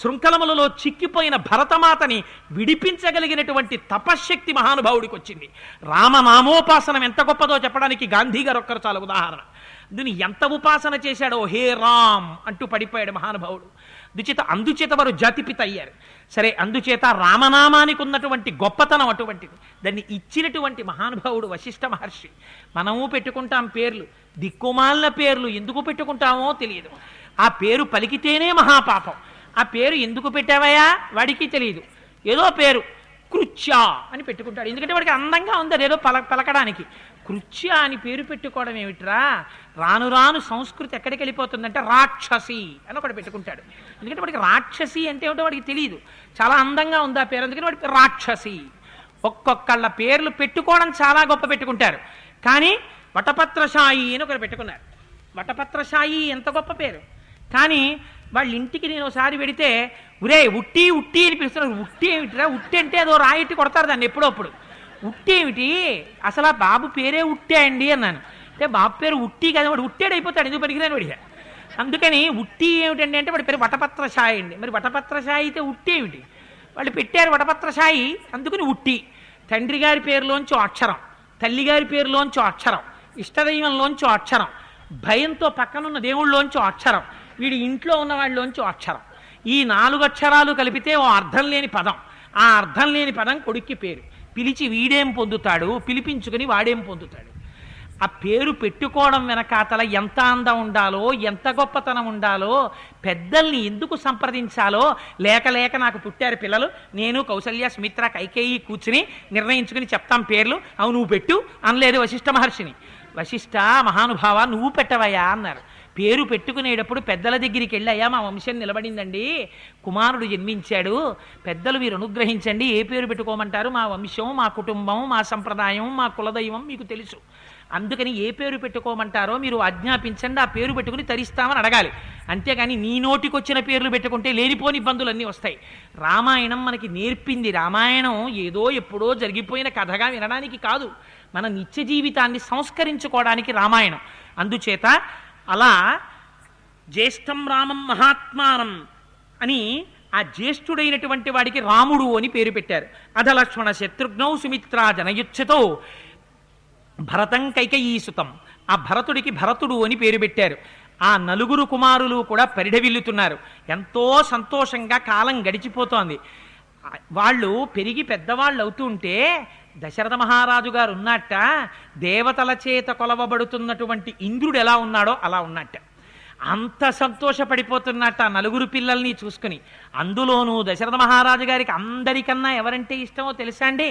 శృంఖలములలో చిక్కిపోయిన భరతమాతని విడిపించగలిగినటువంటి తపశ్శక్తి మహానుభావుడికి వచ్చింది. రామనామోపాసనం ఎంత గొప్పదో చెప్పడానికి గాంధీ గారు ఒక్కరు చాలా ఉదాహరణ. దీన్ని ఎంత ఉపాసన చేశాడో హే రామ్ అంటూ పడిపోయాడు మహానుభావుడు. అందుచేత వారు జాతిపిత అయ్యారు. సరే, అందుచేత రామనామానికి ఉన్నటువంటి గొప్పతనం అటువంటిది. దాన్ని ఇచ్చినటువంటి మహానుభావుడు వశిష్ఠ మహర్షి. మనము పెట్టుకుంటాం పేర్లు, దిక్కుమాలిన పేర్లు ఎందుకు పెట్టుకుంటామో తెలియదు. ఆ పేరు పలికితేనే మహాపాపం. ఆ పేరు ఎందుకు పెట్టావయా వాడికి తెలియదు. ఏదో పేరు కృత్య అని పెట్టుకుంటాడు, ఎందుకంటే వాడికి అందంగా ఉంది అదేదో పలకడానికి. కృత్య అని పేరు పెట్టుకోవడం ఏమిట్రా? రాను రాను సంస్కృతి ఎక్కడికి వెళ్ళిపోతుందంటే రాక్షసి అని ఒకటి పెట్టుకుంటాడు. ఎందుకంటే వాడికి రాక్షసి అంటే ఏమిటో వాడికి తెలియదు. చాలా అందంగా ఉంది ఆ పేరు, అందుకని వాడికి రాక్షసి. ఒక్కొక్కళ్ళ పేర్లు పెట్టుకోవడం చాలా గొప్ప పెట్టుకుంటారు. కానీ వటపత్రశాయి అని ఒకరు పెట్టుకున్నారు. వటపత్రశాయి ఎంత గొప్ప పేరు. కానీ వాళ్ళ ఇంటికి నేను ఒకసారి పెడితే ఉరే ఉట్టి ఉట్టి అని పిలుస్తున్నారు. ఉట్టి ఏమిటిరా? ఉట్టి అంటే అదో రాయిట్టి కొడతారు దాన్ని ఎప్పుడప్పుడు. ఉట్టి ఏమిటి అసలు? ఆ బాబు పేరే ఉట్టే అండి అన్నాను. అంటే బాబు పేరు ఉట్టి కదా, వాడు ఉట్టేడు అయిపోతాడు, ఎందుకు పనికిరాని వాడిగా. అందుకని ఉట్టి ఏమిటండి అంటే వాడి పేరు వటపత్రశాయి అండి. మరి వటపత్రశాయి అయితే ఉట్టి ఏమిటి? వాళ్ళు పెట్టారు వటపత్రశాయి, అందుకని ఉట్టి. తండ్రి గారి పేరులోంచో అక్షరం, తల్లి గారి పేరులోంచో అక్షరం, ఇష్టదైవంలోంచో అక్షరం, భయంతో పక్కనున్న దేవుళ్ళలోంచో అక్షరం, వీడి ఇంట్లో ఉన్న వాళ్ళలోంచో అక్షరం. ఈ 4 అక్షరాలు కలిపితే ఓ అర్థం లేని పదం. ఆ అర్థం లేని పదం కొడుక్కి పేరు. పిలిచి వీడేం పొందుతాడు, పిలిపించుకుని వాడేం పొందుతాడు. ఆ పేరు పెట్టుకోవడం వెనకాతల ఎంత అందం ఉండాలో, ఎంత గొప్పతనం ఉండాలో, పెద్దల్ని ఎందుకు సంప్రదించాలో లేక లేక నాకు పుట్టారు పిల్లలు, నేను కౌసల్య సుమిత్ర కైకేయి కూర్చుని నిర్ణయించుకుని చెప్తాం పేర్లు, అవు నువ్వు పెట్టు అనలేదు వశిష్ఠ మహర్షిని. వశిష్ఠ మహానుభావ నువ్వు పెట్టవయ్యా అన్నారు. పేరు పెట్టుకునేటప్పుడు పెద్దల దగ్గరికి వెళ్ళాయా మా వంశం నిలబడిందండి, కుమారుడు జన్మించాడు, పెద్దలు మీరు అనుగ్రహించండి, ఏ పేరు పెట్టుకోమంటారు? మా వంశం, మా కుటుంబం, మా సంప్రదాయం, మా కులదైవం మీకు తెలుసు, అందుకని ఏ పేరు పెట్టుకోమంటారో మీరు ఆజ్ఞాపించండి, ఆ పేరు పెట్టుకుని తరిస్తామని అడగాలి. అంతేగాని నీ నోటికొచ్చిన పేర్లు పెట్టుకుంటే లేనిపోని ఇబ్బందులన్నీ వస్తాయి. రామాయణం మనకి నేర్పింది. రామాయణం ఏదో ఎప్పుడో జరిగిపోయిన కథగా వినడానికి కాదు, మన నిత్య జీవితాన్ని సంస్కరించుకోవడానికి రామాయణం. అందుచేత అలా జ్యేష్ఠం రామం మహాత్మానం అని ఆ జ్యేష్ఠుడైనటువంటి వాడికి రాముడు అని పేరు పెట్టారు. అధలక్ష్మణ శత్రుఘ్నౌ సుమిత్రా జనయుచ్ఛతో భరతం కైకేయీసుతం. ఆ భరతుడికి భరతుడు అని పేరు పెట్టారు. ఆ 4 కుమారులు కూడా పరిఢవిల్లుతున్నారు. ఎంతో సంతోషంగా కాలం గడిచిపోతోంది. వాళ్ళు పెరిగి పెద్దవాళ్ళు అవుతూ ఉంటే దశరథ మహారాజు గారు ఉన్నట్ట దేవతల చేత కొలవబడుతున్నటువంటి ఇంద్రుడు ఎలా ఉన్నాడో అలా ఉన్నట్ట. అంత సంతోషపడిపోతున్నట్ట 4 పిల్లల్ని చూసుకుని. అందులోనూ దశరథ మహారాజు గారికి అందరికన్నా ఎవరంటే ఇష్టమో తెలుసా అండి?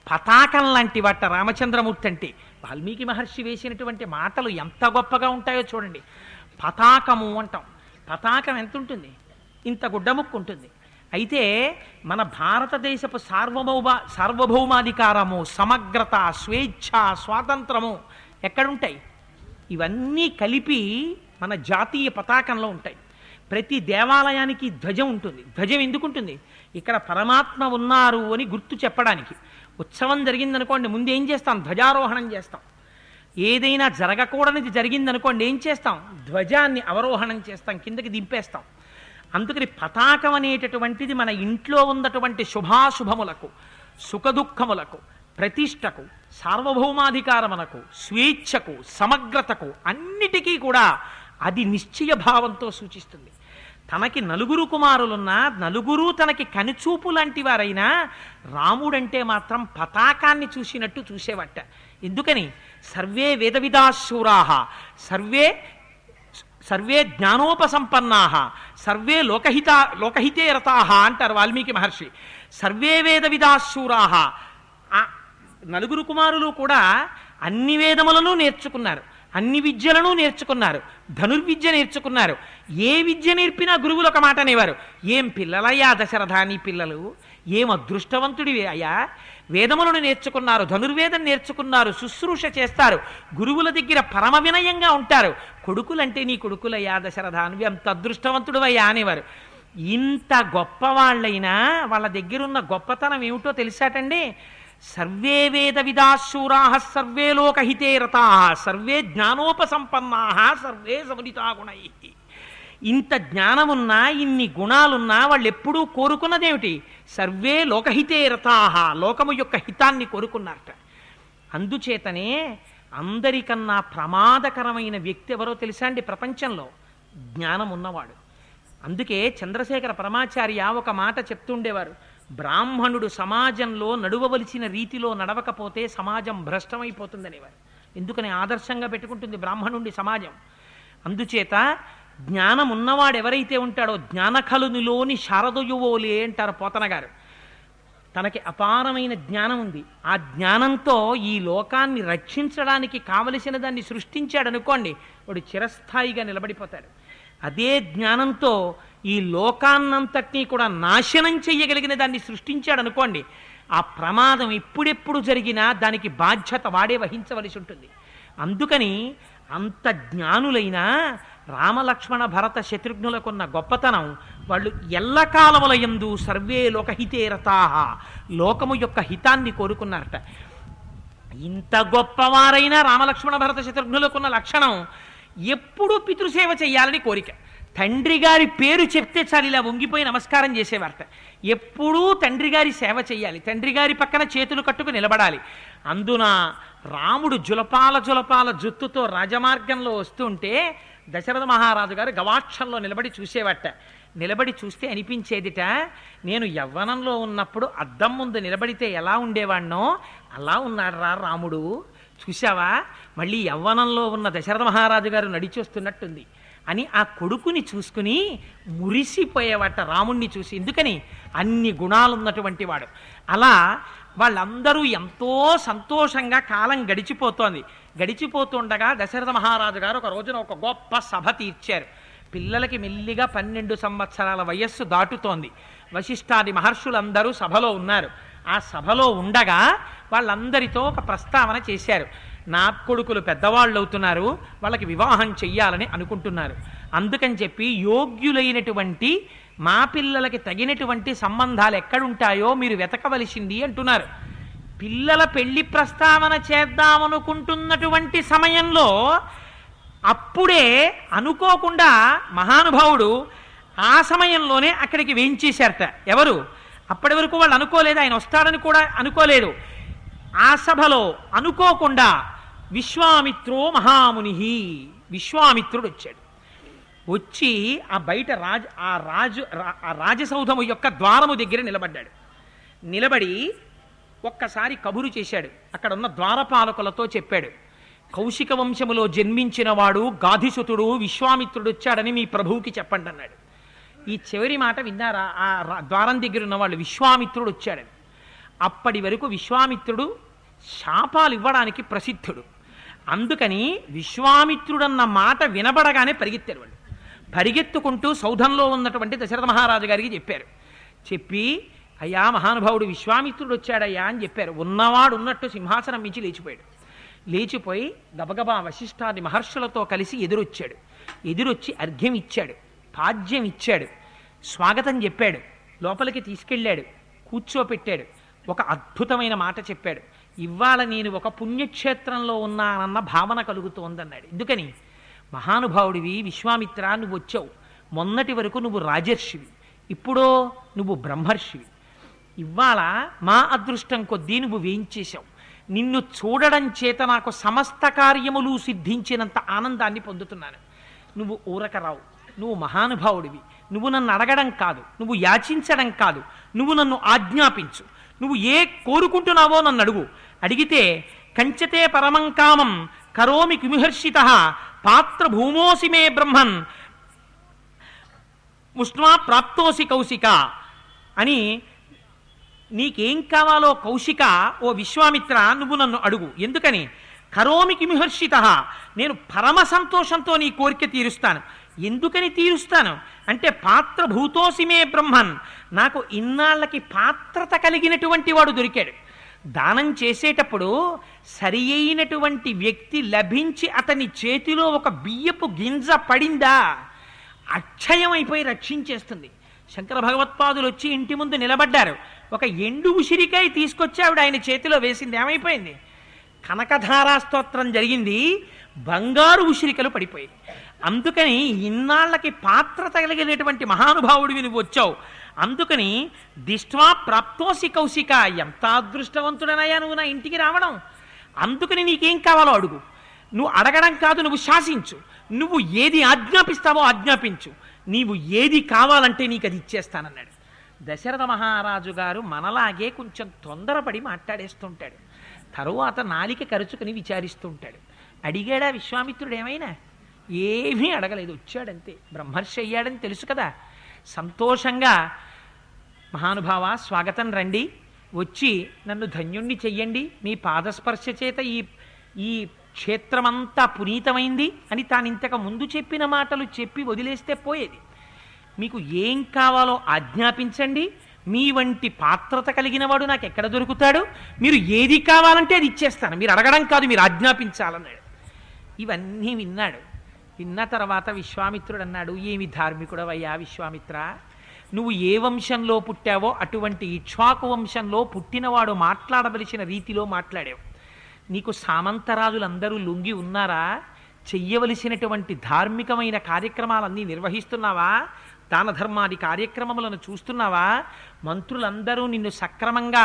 పతాకం లాంటి వాట రామచంద్రమూర్తి అంటే. వాల్మీకి మహర్షి వేసినటువంటి మాటలు ఎంత గొప్పగా ఉంటాయో చూడండి. పతాకము అంటాం. పతాకం ఎంత ఉంటుంది? ఇంత గుడ్డముక్కు ఉంటుంది. అయితే మన భారతదేశపు సార్వభౌమాధికారము, సమగ్రత, స్వేచ్ఛ, స్వాతంత్రము ఎక్కడుంటాయి? ఇవన్నీ కలిపి మన జాతీయ పతాకంలో ఉంటాయి. ప్రతి దేవాలయానికి ధ్వజం ఉంటుంది. ధ్వజం ఎందుకుంటుంది? ఇక్కడ పరమాత్మ ఉన్నారు అని గుర్తు చెప్పడానికి. ఉత్సవం జరిగిందనుకోండి, ముందు ఏం చేస్తాం? ధ్వజారోహణం చేస్తాం. ఏదైనా జరగకూడనిది జరిగిందనుకోండి ఏం చేస్తాం? ధ్వజాన్ని అవరోహణం చేస్తాం, కిందకి దింపేస్తాం. అందుకని పతాకం అనేటటువంటిది మన ఇంట్లో ఉన్నటువంటి శుభాశుభములకు, సుఖదుఖములకు, ప్రతిష్టకు, సార్వభౌమాధికారమునకు, స్వేచ్ఛకు, సమగ్రతకు, అన్నిటికీ కూడా అది నిశ్చయ భావంతో సూచిస్తుంది. తనకి నలుగురు కుమారులున్నా నలుగురు తనకి కనుచూపు లాంటి వారైనా రాముడంటే మాత్రం పతాకాన్ని చూసినట్టు చూసేవట. ఎందుకని? సర్వే వేదవిదాశూరాః సర్వే సర్వే జ్ఞానోపసంపన్నాః సర్వే లోకహితే రతాః అంటారు వాల్మీకి మహర్షి. సర్వే వేదవిదాశూరాః, నలుగురు కుమారులు కూడా అన్ని వేదములను నేర్చుకున్నారు, అన్ని విద్యలను నేర్చుకున్నారు, ధనుర్విద్య నేర్చుకున్నారు. ఏ విద్య నేర్పినా గురువులు ఒక మాట అనేవారు, ఏం పిల్లలయ్యా దశరథ నీ పిల్లలు, ఏం అదృష్టవంతుడివి అయ్యా, వేదములను నేర్చుకున్నారు, ధనుర్వేదం నేర్చుకున్నారు, శుశ్రూష చేస్తారు, గురువుల దగ్గర పరమ వినయంగా ఉంటారు, కొడుకులంటే నీ కొడుకులయ్యా దశరథ, నువ్వు ఎంత అదృష్టవంతుడు అయ్యా అనేవారు. ఇంత గొప్పవాళ్ళైనా వాళ్ళ దగ్గరున్న గొప్పతనం ఏమిటో తెలిసాటండి. సర్వే వేద విదాశూరాః సర్వే లోకహితే రతాః సర్వే జ్ఞానోపసంపన్నాః సర్వే సమన్వితా గుణైః. ఇంత జ్ఞానమున్నా ఇన్ని గుణాలున్నా వాళ్ళు ఎప్పుడూ కోరుకున్నదేమిటి? సర్వే లోకహితే రతాః, లోకము యొక్క హితాన్ని కోరుకున్నారట. అందుచేతనే అందరికన్నా ప్రమాదకరమైన వ్యక్తి ఎవరో తెలుసా అండి ప్రపంచంలో? జ్ఞానం ఉన్నవాడు. అందుకే చంద్రశేఖర పరమాచార్య ఒక మాట చెప్తుండేవారు, బ్రాహ్మణుడు సమాజంలో నడువవలసిన రీతిలో నడవకపోతే సమాజం భ్రష్టమైపోతుందనేవారు. ఎందుకని? ఆదర్శంగా పెట్టుకుంటుంది బ్రాహ్మణుడి సమాజం. అందుచేత జ్ఞానం ఉన్నవాడు ఎవరైతే ఉంటాడో, జ్ఞానకలునిలోని శారదయువోలే అంటారు పోతన గారు. తనకి అపారమైన జ్ఞానం ఉంది, ఆ జ్ఞానంతో ఈ లోకాన్ని రక్షించడానికి కావలసిన దాన్ని సృష్టించాడనుకోండి, వాడు చిరస్థాయిగా నిలబడిపోతాడు. అదే జ్ఞానంతో ఈ లోకాన్నంతటినీ కూడా నాశనం చెయ్యగలిగిన దాన్ని సృష్టించాడనుకోండి, ఆ ప్రమాదం ఎప్పుడెప్పుడు జరిగినా దానికి బాధ్యత వాడే వహించవలసి ఉంటుంది. అందుకని అంత జ్ఞానులైన రామలక్ష్మణ భరత శత్రుఘ్నులకున్న గొప్పతనం, వాళ్ళు ఎల్లకాలముల యందు సర్వే లోకహితే రతాః, లోకము యొక్క హితాన్ని కోరుకున్నారట. ఇంత గొప్పవారైనా రామలక్ష్మణ భరత శత్రుఘ్నులకున్న లక్షణం ఎప్పుడూ పితృసేవ చెయ్యాలని కోరిక. తండ్రి గారి పేరు చెప్తే చాలు ఇలా వంగిపోయి నమస్కారం చేసేవారట. ఎప్పుడూ తండ్రి గారి సేవ చెయ్యాలి, తండ్రి గారి పక్కన చేతులు కట్టుకు నిలబడాలి. అందున రాముడు జులపాల జులపాల జుత్తుతో రాజమార్గంలో వస్తుంటే దశరథ మహారాజు గారు గవాక్షంలో నిలబడి చూసేవాట. నిలబడి చూస్తే అనిపించేదిట, నేను యవ్వనంలో ఉన్నప్పుడు అద్దం ముందు నిలబడితే ఎలా ఉండేవాణ్ణో అలా ఉన్నాడు రా రాముడు, చూశావా మళ్ళీ యవ్వనంలో ఉన్న దశరథ మహారాజు గారు నడిచొస్తున్నట్టుంది అని ఆ కొడుకుని చూసుకుని మురిసిపోయేవాట రాముణ్ణి చూసి. ఎందుకని? అన్ని గుణాలున్నటువంటి వాడు. అలా వాళ్ళందరూ ఎంతో సంతోషంగా కాలం గడిచిపోతోంది. గడిచిపోతుండగా దశరథ మహారాజు గారు ఒక రోజున ఒక గొప్ప సభ తీర్చారు. పిల్లలకి మెల్లిగా 12 సంవత్సరాల వయస్సు దాటుతోంది. వశిష్ఠాది మహర్షులందరూ సభలో ఉన్నారు. ఆ సభలో ఉండగా వాళ్ళందరితో ఒక ప్రస్తావన చేశారు. నా కొడుకులు పెద్దవాళ్ళు అవుతున్నారు, వాళ్ళకి వివాహం చెయ్యాలని అనుకుంటున్నారు. అందుకని చెప్పి యోగ్యులైనటువంటి మా పిల్లలకి తగినటువంటి సంబంధాలు ఎక్కడుంటాయో మీరు వెతకవలసింది అంటున్నారు. పిల్లల పెళ్లి ప్రస్తావన చేద్దామనుకుంటున్నటువంటి సమయంలో అప్పుడే అనుకోకుండా మహానుభావుడు ఆ సమయంలోనే అక్కడికి వేయించేశారట. ఎవరు? అప్పటి వరకు వాళ్ళు అనుకోలేదు, ఆయన వస్తాడని కూడా అనుకోలేదు. ఆ సభలో అనుకోకుండా విశ్వామిత్రో మహాముని, విశ్వామిత్రుడు వచ్చాడు. వచ్చి ఆ బయట రాజసౌధము యొక్క ద్వారము దగ్గర నిలబడ్డాడు. నిలబడి ఒక్కసారి కబురు చేశాడు. అక్కడ ఉన్న ద్వారపాలకులతో చెప్పాడు, కౌశిక వంశములో జన్మించిన వాడు గాధిసుతుడు విశ్వామిత్రుడు వచ్చాడని మీ ప్రభువుకి చెప్పండి అన్నాడు. ఈ చివరి మాట విన్నారా? ఆ ద్వారం దగ్గర ఉన్న వాళ్ళు విశ్వామిత్రుడు వచ్చాడని. అప్పటి వరకు విశ్వామిత్రుడు శాపాలు ఇవ్వడానికి ప్రసిద్ధుడు. అందుకని విశ్వామిత్రుడన్న మాట వినబడగానే పరిగెత్తారు వాళ్ళు. పరిగెత్తుకుంటూ సౌధంలో ఉన్నటువంటి దశరథ మహారాజు గారికి చెప్పారు. చెప్పి, అయ్యా మహానుభావుడు విశ్వామిత్రుడు వచ్చాడయ్యా అని చెప్పారు. ఉన్నవాడు ఉన్నట్టు సింహాసనం మించి లేచిపోయాడు. లేచిపోయి గబగబా వశిష్ఠాది మహర్షులతో కలిసి ఎదురొచ్చాడు. ఎదురొచ్చి అర్ఘ్యం ఇచ్చాడు, పాద్యం ఇచ్చాడు, స్వాగతం చెప్పాడు, లోపలికి తీసుకెళ్ళాడు, కూర్చోపెట్టాడు. ఒక అద్భుతమైన మాట చెప్పాడు. ఇవాళ నేను ఒక పుణ్యక్షేత్రంలో ఉన్నానన్న భావన కలుగుతోందన్నాడు. ఎందుకని? మహానుభావుడివి విశ్వామిత్ర, నువ్వు వచ్చావు. మొన్నటి వరకు నువ్వు రాజర్షివి, ఇప్పుడో నువ్వు బ్రహ్మర్షివి. ఇవాళ మా అదృష్టం కొద్దీ నువ్వు వేయించేశావు. నిన్ను చూడడం చేత నాకు సమస్త కార్యములు సిద్ధించినంత ఆనందాన్ని పొందుతున్నాను. నువ్వు ఊరకరావు, నువ్వు మహానుభావుడివి. నువ్వు నన్ను అడగడం కాదు, నువ్వు యాచించడం కాదు, నువ్వు నన్ను ఆజ్ఞాపించు. నువ్వు ఏ కోరుకుంటున్నావో నన్ను అడుగు. అడిగితే కంచతే పరమం కామం కరోమి కిమిహర్షిత పాత్ర భూమోసి మే బ్రహ్మన్ ముష్ణా ప్రాప్తోసి కౌశిక అని, నీకేం కావాలో కౌశిక, ఓ విశ్వామిత్ర నువ్వు నన్ను అడుగు. ఎందుకని? కరోమి కిమిహర్షిత, నేను పరమ సంతోషంతో నీ కోరిక తీరుస్తాను. ఎందుకని తీరుస్తాను అంటే పాత్ర భూతోసి మే బ్రహ్మన్, నాకు ఇన్నాళ్ళకి పాత్రత కలిగినటువంటి వాడు దొరికాడు. దానం చేసేటప్పుడు సరి అయినటువంటి వ్యక్తి లభించి అతని చేతిలో ఒక బియ్యపు గింజ పడిందా అక్షయమైపోయి రక్షించేస్తుంది. శంకర భగవత్పాదులు వచ్చి ఇంటి ముందు నిలబడ్డారు. ఒక ఎండు ఉసిరికాయ తీసుకొచ్చి ఆవిడ ఆయన చేతిలో వేసింది. ఏమైపోయింది? కనకధారా స్తోత్రం జరిగింది, బంగారు ఉసిరికలు పడిపోయి. అందుకని ఇన్నాళ్ళకి పాత్ర కలిగినటువంటి మహానుభావుడివి నువ్వు వచ్చావు. అందుకని దిష్ట్వా ప్రాప్తోసి కౌశిక, ఎంత అదృష్టవంతుడనయ్యా నువ్వు నా ఇంటికి రావడం. అందుకని నీకేం కావాలో అడుగు. నువ్వు అడగడం కాదు, నువ్వు శాసించు. నువ్వు ఏది ఆజ్ఞాపిస్తావో ఆజ్ఞాపించు. నీవు ఏది కావాలంటే నీకు అది ఇచ్చేస్తానన్నాడు. దశరథ మహారాజు గారు మనలాగే కొంచెం తొందరపడి మాట్లాడేస్తుంటాడు. తరువాత నాలిక కరుచుకుని విచారిస్తుంటాడు. అడిగాడా విశ్వామిత్రుడు ఏమైనా? ఏమీ అడగలేదు, వచ్చాడంతే. బ్రహ్మర్షి అయ్యాడని తెలుసు కదా. సంతోషంగా మహానుభావ స్వాగతం, రండి, వచ్చి నన్ను ధన్యుణ్ణి చెయ్యండి, మీ పాదస్పర్శ చేత ఈ క్షేత్రమంతా పునీతమైంది అని తాను ఇంతకు ముందు చెప్పిన మాటలు చెప్పి వదిలేస్తే పోయేది. మీకు ఏం కావాలో ఆజ్ఞాపించండి, మీ వంటి పాత్రత కలిగిన వాడు నాకు ఎక్కడ దొరుకుతాడు, మీరు ఏది కావాలంటే అది ఇచ్చేస్తాను, మీరు అడగడం కాదు మీరు ఆజ్ఞాపించాలన్నాడు. ఇవన్నీ విన్నాడు. విన్న తర్వాత విశ్వామిత్రుడు అన్నాడు, ఏమి ధార్మికుడవయ్యా విశ్వామిత్ర, నువ్వు ఏ వంశంలో పుట్టావో అటువంటి ఇక్ష్వాకు వంశంలో పుట్టినవాడు మాట్లాడవలసిన రీతిలో మాట్లాడావు. నీకు సామంతరాజులందరూ లొంగి ఉన్నారా? చెయ్యవలసినటువంటి ధార్మికమైన కార్యక్రమాలన్నీ నిర్వహిస్తున్నావా? దాన ధర్మాది కార్యక్రమములను చూస్తున్నావా? మంత్రులందరూ నిన్ను సక్రమంగా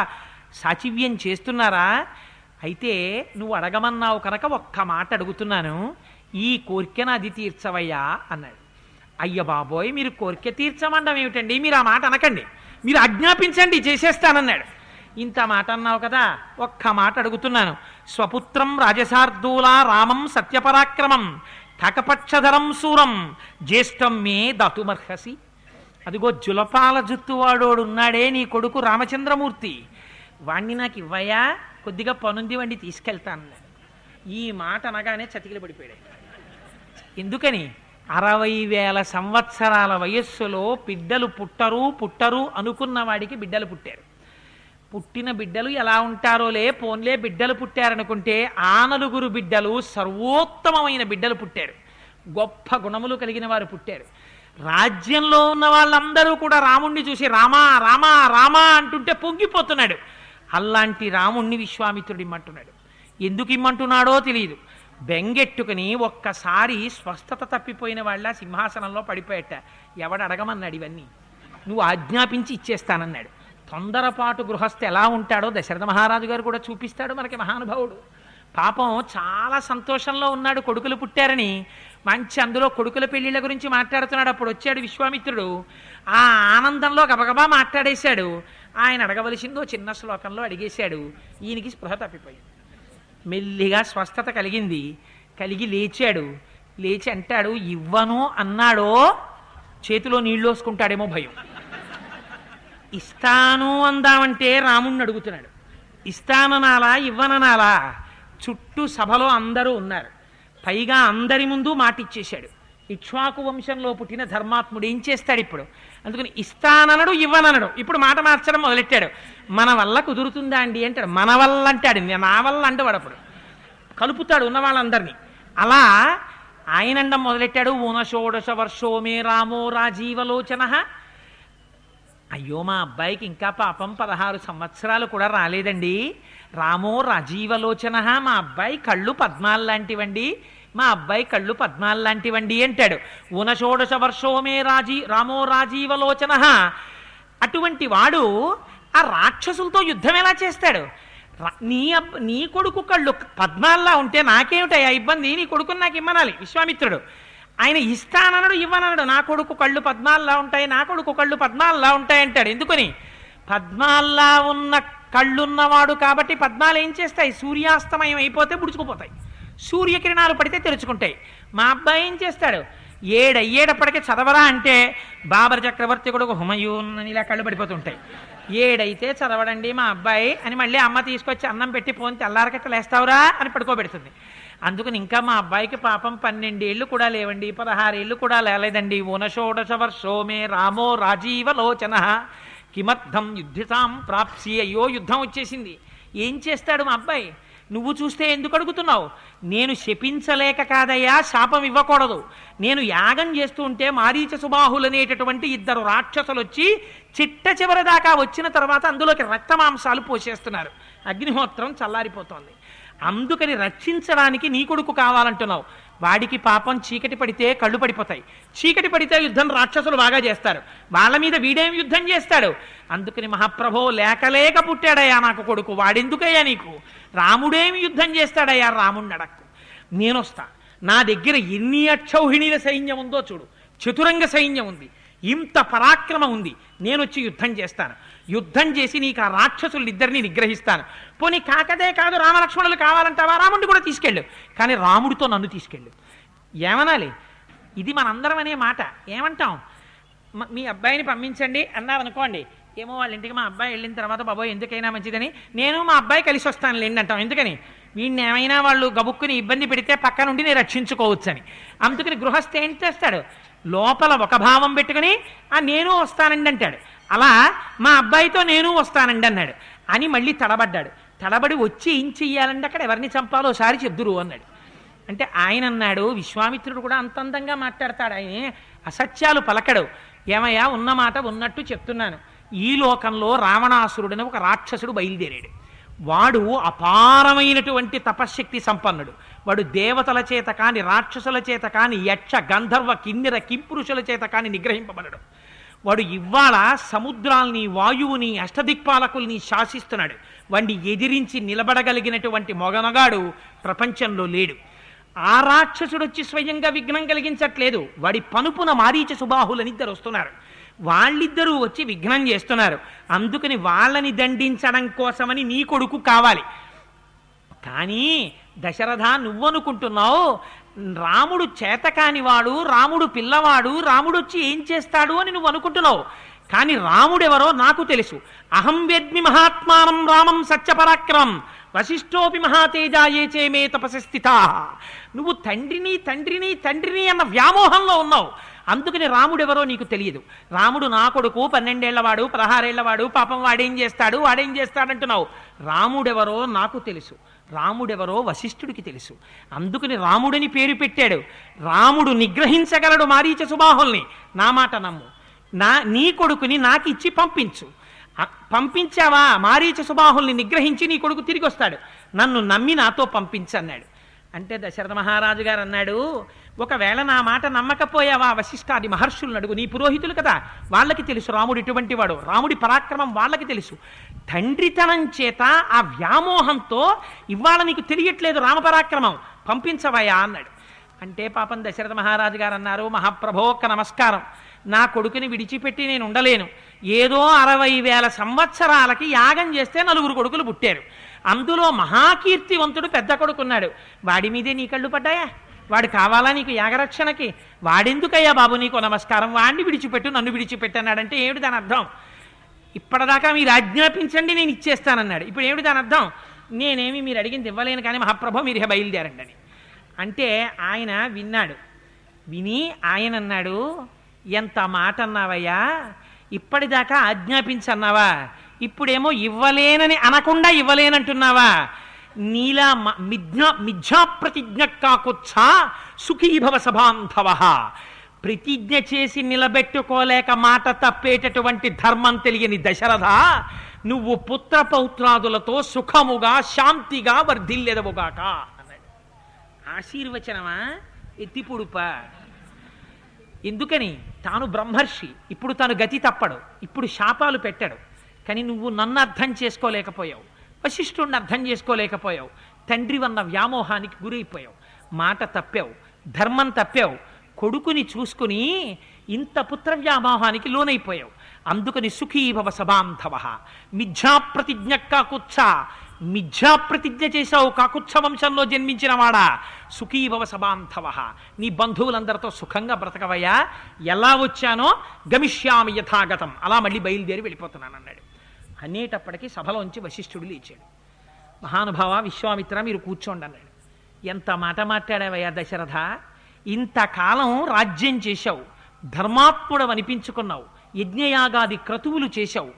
సాచివ్యం చేస్తున్నారా? అయితే నువ్వు అడగమన్నావు కనుక ఒక్క మాట అడుగుతున్నాను, ఈ కోరిక నాది తీర్చవయ్యా అన్నాడు. అయ్య బాబోయ్, మీరు కోరిక తీర్చమండం ఏమిటండి, మీరు ఆ మాట అనకండి, మీరు ఆజ్ఞాపించండి చేసేస్తానన్నాడు. ఇంత మాట అన్నావు కదా, ఒక్క మాట అడుగుతున్నాను. స్వపుత్రం రాజశార్దూలా రామం సత్యపరాక్రమం కకపక్షధరం శూరం జ్యేష్టం మే దతుమర్హసి. అదిగో జులపాల జుత్తువాడోడు ఉన్నాడే నీ కొడుకు రామచంద్రమూర్తి, వాణ్ణి నాకు ఇవ్వయా, కొద్దిగా పనుంది వండి తీసుకెళ్తాను. ఈ మాట అనగానే చతికిలు పడిపోయాడు. ఎందుకని? 60,000 సంవత్సరాల వయస్సులో బిడ్డలు పుట్టరు అనుకున్న వాడికి బిడ్డలు పుట్టారు. పుట్టిన బిడ్డలు ఎలా ఉంటారోలే, పోన్లే బిడ్డలు పుట్టారనుకుంటే ఆ 9 బిడ్డలు సర్వోత్తమమైన బిడ్డలు పుట్టారు. గొప్ప గుణములు కలిగిన వారు పుట్టారు. రాజ్యంలో ఉన్న వాళ్ళందరూ కూడా రాముణ్ణి చూసి రామా రామా రామా అంటుంటే పొంగిపోతున్నాడు. అలాంటి రాముణ్ణి విశ్వామిత్రుడు ఇమ్మంటున్నాడు. ఎందుకు ఇమ్మంటున్నాడో తెలియదు. బెంగెట్టుకుని ఒక్కసారి స్వస్థత తప్పిపోయిన వాళ్ళ సింహాసనంలో పడిపోయట. ఎవడు అడగమన్నాడు ఇవన్నీ, నువ్వు ఆజ్ఞాపించి ఇచ్చేస్తానన్నాడు. తొందరపాటు గృహస్థ ఎలా ఉంటాడో దశరథ మహారాజు గారు కూడా చూపిస్తాడు మనకి. మహానుభావుడు పాపం చాలా సంతోషంలో ఉన్నాడు, కొడుకులు పుట్టారని. మంచి అందులో కొడుకుల పెళ్లిళ్ళ గురించి మాట్లాడుతున్నాడు. అప్పుడు వచ్చాడు విశ్వామిత్రుడు. ఆ ఆనందంలో గబగబా మాట్లాడేశాడు. ఆయన అడగవలసిందో చిన్న శ్లోకంలో అడిగేశాడు. ఈయనకి స్పృహ తప్పిపోయింది. మెల్లిగా స్వస్థత కలిగింది. కలిగి లేచాడు. లేచి అంటాడు, ఇవ్వను అన్నాడో చేతిలో నీళ్ళు వేసుకుంటాడేమో భయం. ఇస్తాను అందామంటే రాముణ్ణి అడుగుతున్నాడు. ఇస్తాననాలా ఇవ్వననాలా? చుట్టూ సభలో అందరూ ఉన్నారు. పైగా అందరి ముందు మాటిచ్చేశాడు. ఇక్ష్వాకు వంశంలో పుట్టిన ధర్మాత్ముడు ఏం చేస్తాడు ఇప్పుడు? అందుకని ఇస్తాననడు ఇవ్వననడు. ఇప్పుడు మాట మార్చడం మొదలెట్టాడు. మన వల్ల కుదురుతుందా అండి అంటాడు. మన వల్ల అంటాడు, నా వల్ల అంటవాడు. అప్పుడు కలుపుతాడు ఉన్న వాళ్ళందరినీ. అలా ఆయన అండం మొదలెట్టాడు. ఊనషోడశ వర్షో మే రామో రాజీవలోచన అయ్యో మా అబ్బాయికి ఇంకా పాపం 16 సంవత్సరాలు కూడా రాలేదండి. రామో రాజీవలోచన, మా అబ్బాయి కళ్ళు పద్మాలు లాంటివండి, మా అబ్బాయి కళ్ళు పద్మాలు లాంటివండి అంటాడు. ఊనషోడశ వర్షోమే రామో రాజీవలోచన. అటువంటి వాడు ఆ రాక్షసులతో యుద్ధం ఎలా చేస్తాడు? నీ కొడుకు కళ్ళు పద్మాల్లా ఉంటే నాకేమిటయ్యా ఇబ్బంది? నీ కొడుకుని నాకు ఇమ్మనాలి విశ్వామిత్రుడు. ఆయన ఇస్తానన్నాడు, ఇవ్వనన్నాడు. నా కొడుకు కళ్ళు పద్మాల్లా ఉంటాయి, నా కొడుకు కళ్ళు పద్మాల్లా ఉంటాయి అంటాడు. ఎందుకని? పద్మాల్లా ఉన్న కళ్ళున్నవాడు కాబట్టి పద్మాలు ఏం చేస్తాయి? సూర్యాస్తమయం అయిపోతే బుడుచుకుపోతాయి, సూర్యకిరణాలు పడితే తెరుచుకుంటాయి. మా అబ్బాయి ఏం చేస్తాడు? ఏడయ్యేటప్పటికీ చదవరా అంటే బాబర్ చక్రవర్తి కొడుకు హుమయూన్ అని ఇలా కళ్ళు పడిపోతుంటాయి. ఏడైతే చదవడండి మా అబ్బాయి అని మళ్ళీ అమ్మ తీసుకొచ్చి అన్నం పెట్టి పోని తెల్లారకట్ట లేస్తావురా అని పడుకోబెడుతుంది. అందుకని ఇంకా మా అబ్బాయికి పాపం 12 ఏళ్ళు కూడా లేవండి, 16 ఏళ్ళు కూడా లేలేదండి. ఊనషోడశ వర్షోమే రామో రాజీవలోచన కిమర్థం యుద్ధితాం ప్రాప్సి. అయ్యో యుద్ధం వచ్చేసింది, ఏం చేస్తాడు మా అబ్బాయి? నువ్వు చూస్తే ఎందుకు అడుగుతున్నావు? నేను శపించలేక కాదయ్యా, శాపం ఇవ్వకూడదు. నేను యాగం చేస్తూ ఉంటే మారీచ సుబాహులనేటటువంటి 2 రాక్షసులు వచ్చి చిట్ట చివరి దాకా వచ్చిన తర్వాత అందులోకి రక్తమాంసాలు పోసేస్తున్నారు. అగ్నిహోత్రం చల్లారిపోతోంది. అందుకని రక్షించడానికి నీ కొడుకు కావాలంటున్నావు. వాడికి పాపం చీకటి పడితే కళ్ళు పడిపోతాయి, చీకటి పడితే యుద్ధం రాక్షసులు బాగా చేస్తారు, వాళ్ళ మీద వీడేం యుద్ధం చేస్తాడు? అందుకని మహాప్రభో లేక పుట్టాడయ్యా నాకు కొడుకు, వాడెందుకయ్యా నీకు? రాముడేమి యుద్ధం చేస్తాడయ్యా? రాముడిని అడక్కు, నేనొస్తా. నా దగ్గర ఎన్ని అక్షౌహిణీల సైన్యం ఉందో చూడు, చతురంగ సైన్యం ఉంది, ఇంత పరాక్రమం ఉంది. నేనొచ్చి యుద్ధం చేస్తాను, యుద్ధం చేసి నీకు ఆ రాక్షసులిద్దరినీ నిగ్రహిస్తాను. పోనీ కాకదే కాదు, రామలక్ష్మణులు కావాలంటావా? రాముడిని కూడా తీసుకెళ్ళు, కానీ రాముడితో నన్ను తీసుకెళ్ళు. ఏమనాలి? ఇది మనందరం అనే మాట. ఏమంటాం? మీ అబ్బాయిని పంపించండి అన్నారనుకోండి, ఏమో వాళ్ళ ఇంటికి మా అబ్బాయి వెళ్ళిన తర్వాత బాబోయ్ ఎందుకైనా మంచిదని నేను మా అబ్బాయి కలిసి వస్తాను లేండి అంటాం. ఎందుకని? వీడిని ఏమైనా వాళ్ళు గబుక్కుని ఇబ్బంది పెడితే పక్క నుండి నేను రక్షించుకోవచ్చని. అందుకని గృహస్థ ఏం చేస్తాడు? లోపల ఒక భావం పెట్టుకుని నేను వస్తానండి అంటాడు. అలా మా అబ్బాయితో నేను వస్తానండి అన్నాడు అని మళ్ళీ తడబడ్డాడు. తడబడి వచ్చి ఏం చెయ్యాలంటే అక్కడ ఎవరిని చంపాలో ఒకసారి చెప్దురు అన్నాడు. అంటే ఆయన అన్నాడు, విశ్వామిత్రుడు కూడా అంత అందంగా మాట్లాడతాడు, ఆయన అసత్యాలు పలకడు. ఏమయ్యా, ఉన్నమాట ఉన్నట్టు చెప్తున్నాను. ఈ లోకంలో రావణాసురుడని ఒక రాక్షసుడు బయలుదేరాడు. వాడు అపారమైనటువంటి తపశ్శక్తి సంపన్నుడు. వాడు దేవతల చేత కాని, రాక్షసుల చేత కాని, యక్ష గంధర్వ కిన్నెర కింపురుషుల చేత కాని నిగ్రహింపబడడు. వాడు ఇవాళ సముద్రాల్ని, వాయువుని, అష్టదిక్పాలకుల్ని శాసిస్తున్నాడు. వాడిని ఎదిరించి నిలబడగలిగినటువంటి మొగనగాడు ప్రపంచంలో లేడు. ఆ రాక్షసుడు వచ్చి స్వయంగా విఘ్నం కలిగించట్లేదు, వాడి పనుపున మారీచ సుబాహులని 2 వస్తున్నారు. వాళ్ళిద్దరూ వచ్చి విఘ్నం చేస్తున్నారు. అందుకని వాళ్ళని దండించడం కోసమని నీ కొడుకు కావాలి. కానీ దశరథ, నువ్వనుకుంటున్నావు రాముడు చేతకానివాడు, రాముడు పిల్లవాడు, రాముడు వచ్చి ఏం చేస్తాడు అని నువ్వు అనుకుంటున్నావు. కానీ రాముడెవరో నాకు తెలుసు. అహం వేద్మి మహాత్మానం రామం సత్యపరాక్రమం వశిష్ఠోపి మహాతేజాయే చేమే తపసి స్థితా. నువ్వు తండ్రిని తండ్రిని తండ్రిని అన్న వ్యామోహంలో ఉన్నావు. అందుకని రాముడెవరో నీకు తెలియదు. రాముడు నా కొడుకు, 12 ఏళ్లవాడు, 16 ఏళ్లవాడు, పాపం వాడేం చేస్తాడంటున్నావు. రాముడెవరో నాకు తెలుసు, రాముడెవరో వశిష్ఠుడికి తెలుసు. అందుకని రాముడిని పేరు పెట్టాడు. రాముడు నిగ్రహించగలడు మారీచ సుబాహుల్ని. నా మాట నమ్ము, నీ కొడుకుని నాకిచ్చి పంపించు. పంపించావా, మారీచ సుబాహుల్ని నిగ్రహించి నీ కొడుకు తిరిగి వస్తాడు. నన్ను నమ్మి నాతో పంపించన్నాడు. అంటే దశరథ మహారాజు గారు అన్నాడు, ఒకవేళ నా మాట నమ్మకపోయావా వశిష్ఠాది మహర్షులను అడుగు, నీ పురోహితులు కదా, వాళ్ళకి తెలుసు రాముడు ఇటువంటి వాడు, రాముడి పరాక్రమం వాళ్ళకి తెలుసు. తండ్రితనం చేత ఆ వ్యామోహంతో ఇవాళ నీకు తెలియట్లేదు రామపరాక్రమం, పంపించవయా అన్నాడు. అంటే పాపం దశరథ మహారాజు గారు అన్నారు, మహాప్రభో ఒక్క నమస్కారం, నా కొడుకుని విడిచిపెట్టి నేను ఉండలేను. ఏదో 60,000 సంవత్సరాలకి యాగం చేస్తే 4 కొడుకులు పుట్టారు. అందులో మహాకీర్తివంతుడు పెద్ద కొడుకున్నాడు. వాడి మీదే నీ కళ్ళు పడ్డాయా? వాడు కావాలా నీకు యాగరక్షణకి? వాడెందుకయ్యా బాబు నీకు నమస్కారం, వాడిని విడిచిపెట్టు, నన్ను విడిచిపెట్టన్నాడంటే ఏమిటి దాని అర్థం? ఇప్పటిదాకా మీరు ఆజ్ఞాపించండి నేను ఇచ్చేస్తానన్నాడు. ఇప్పుడు ఏమిటి దాని అర్థం? నేనేమి మీరు అడిగింది ఇవ్వలేను, కానీ మహాప్రభు మీరు బయలుదేరండి అని. అంటే ఆయన విన్నాడు. విని ఆయన అన్నాడు, ఎంత మాట అన్నావయ్యా, ఇప్పటిదాకా ఆజ్ఞాపించన్నావా, ఇప్పుడేమో ఇవ్వలేనని అనకుండా ఇవ్వలేనంటున్నావా? నీలా మిథ్యాప్రతిజ్ఞ కాకొచ్చా సుఖీభవ సభాంధవ. ప్రతిజ్ఞ చేసి నిలబెట్టుకోలేక మాట తప్పేటటువంటి ధర్మం తెలియని దశరథ, నువ్వు పుత్రపౌత్రాదులతో సుఖముగా శాంతిగా వర్ధిల్లెదవుగాక అన్నాడు. ఆశీర్వచనమా ఎత్తిపుడుప. ఎందుకని? తాను బ్రహ్మర్షి, ఇప్పుడు తాను గతి తప్పడు, ఇప్పుడు శాపాలు పెట్టాడు. కానీ నువ్వు నన్ను అర్థం చేసుకోలేకపోయావు, వశిష్ఠుడిని అర్థం చేసుకోలేకపోయావు, తండ్రి వన్న వ్యామోహానికి గురైపోయావు, మాట తప్పావు, ధర్మం తప్పావు, కొడుకుని చూసుకుని ఇంత పుత్ర వ్యామోహానికి లోనైపోయావు. అందుకని సుఖీభవ సబాంధవ. మిథ్యాప్రతిజ్ఞ కాకుత్స, మిథ్యాప్రతిజ్ఞ చేశావు కాకుత్స వంశంలో జన్మించిన వాడా. సుఖీభవ సబాంధవ, నీ బంధువులందరితో సుఖంగా బ్రతకవయ్యా. ఎలా వచ్చానో గమిష్యామి యథాగతం, అలా మళ్ళీ బయలుదేరి వెళ్ళిపోతున్నాను అన్నాడు. అనేటప్పటికీ సభలోంచి వశిష్ఠుడు లేచాడు. మహానుభావ విశ్వామిత్ర, మీరు కూర్చోండి అన్నాడు. ఎంత మాట మాట్లాడావయ్యా దశరథ, ఇంతకాలం రాజ్యం చేశావు, ధర్మాత్ముడు అనిపించుకున్నావు, యజ్ఞయాగాది క్రతువులు చేశావు,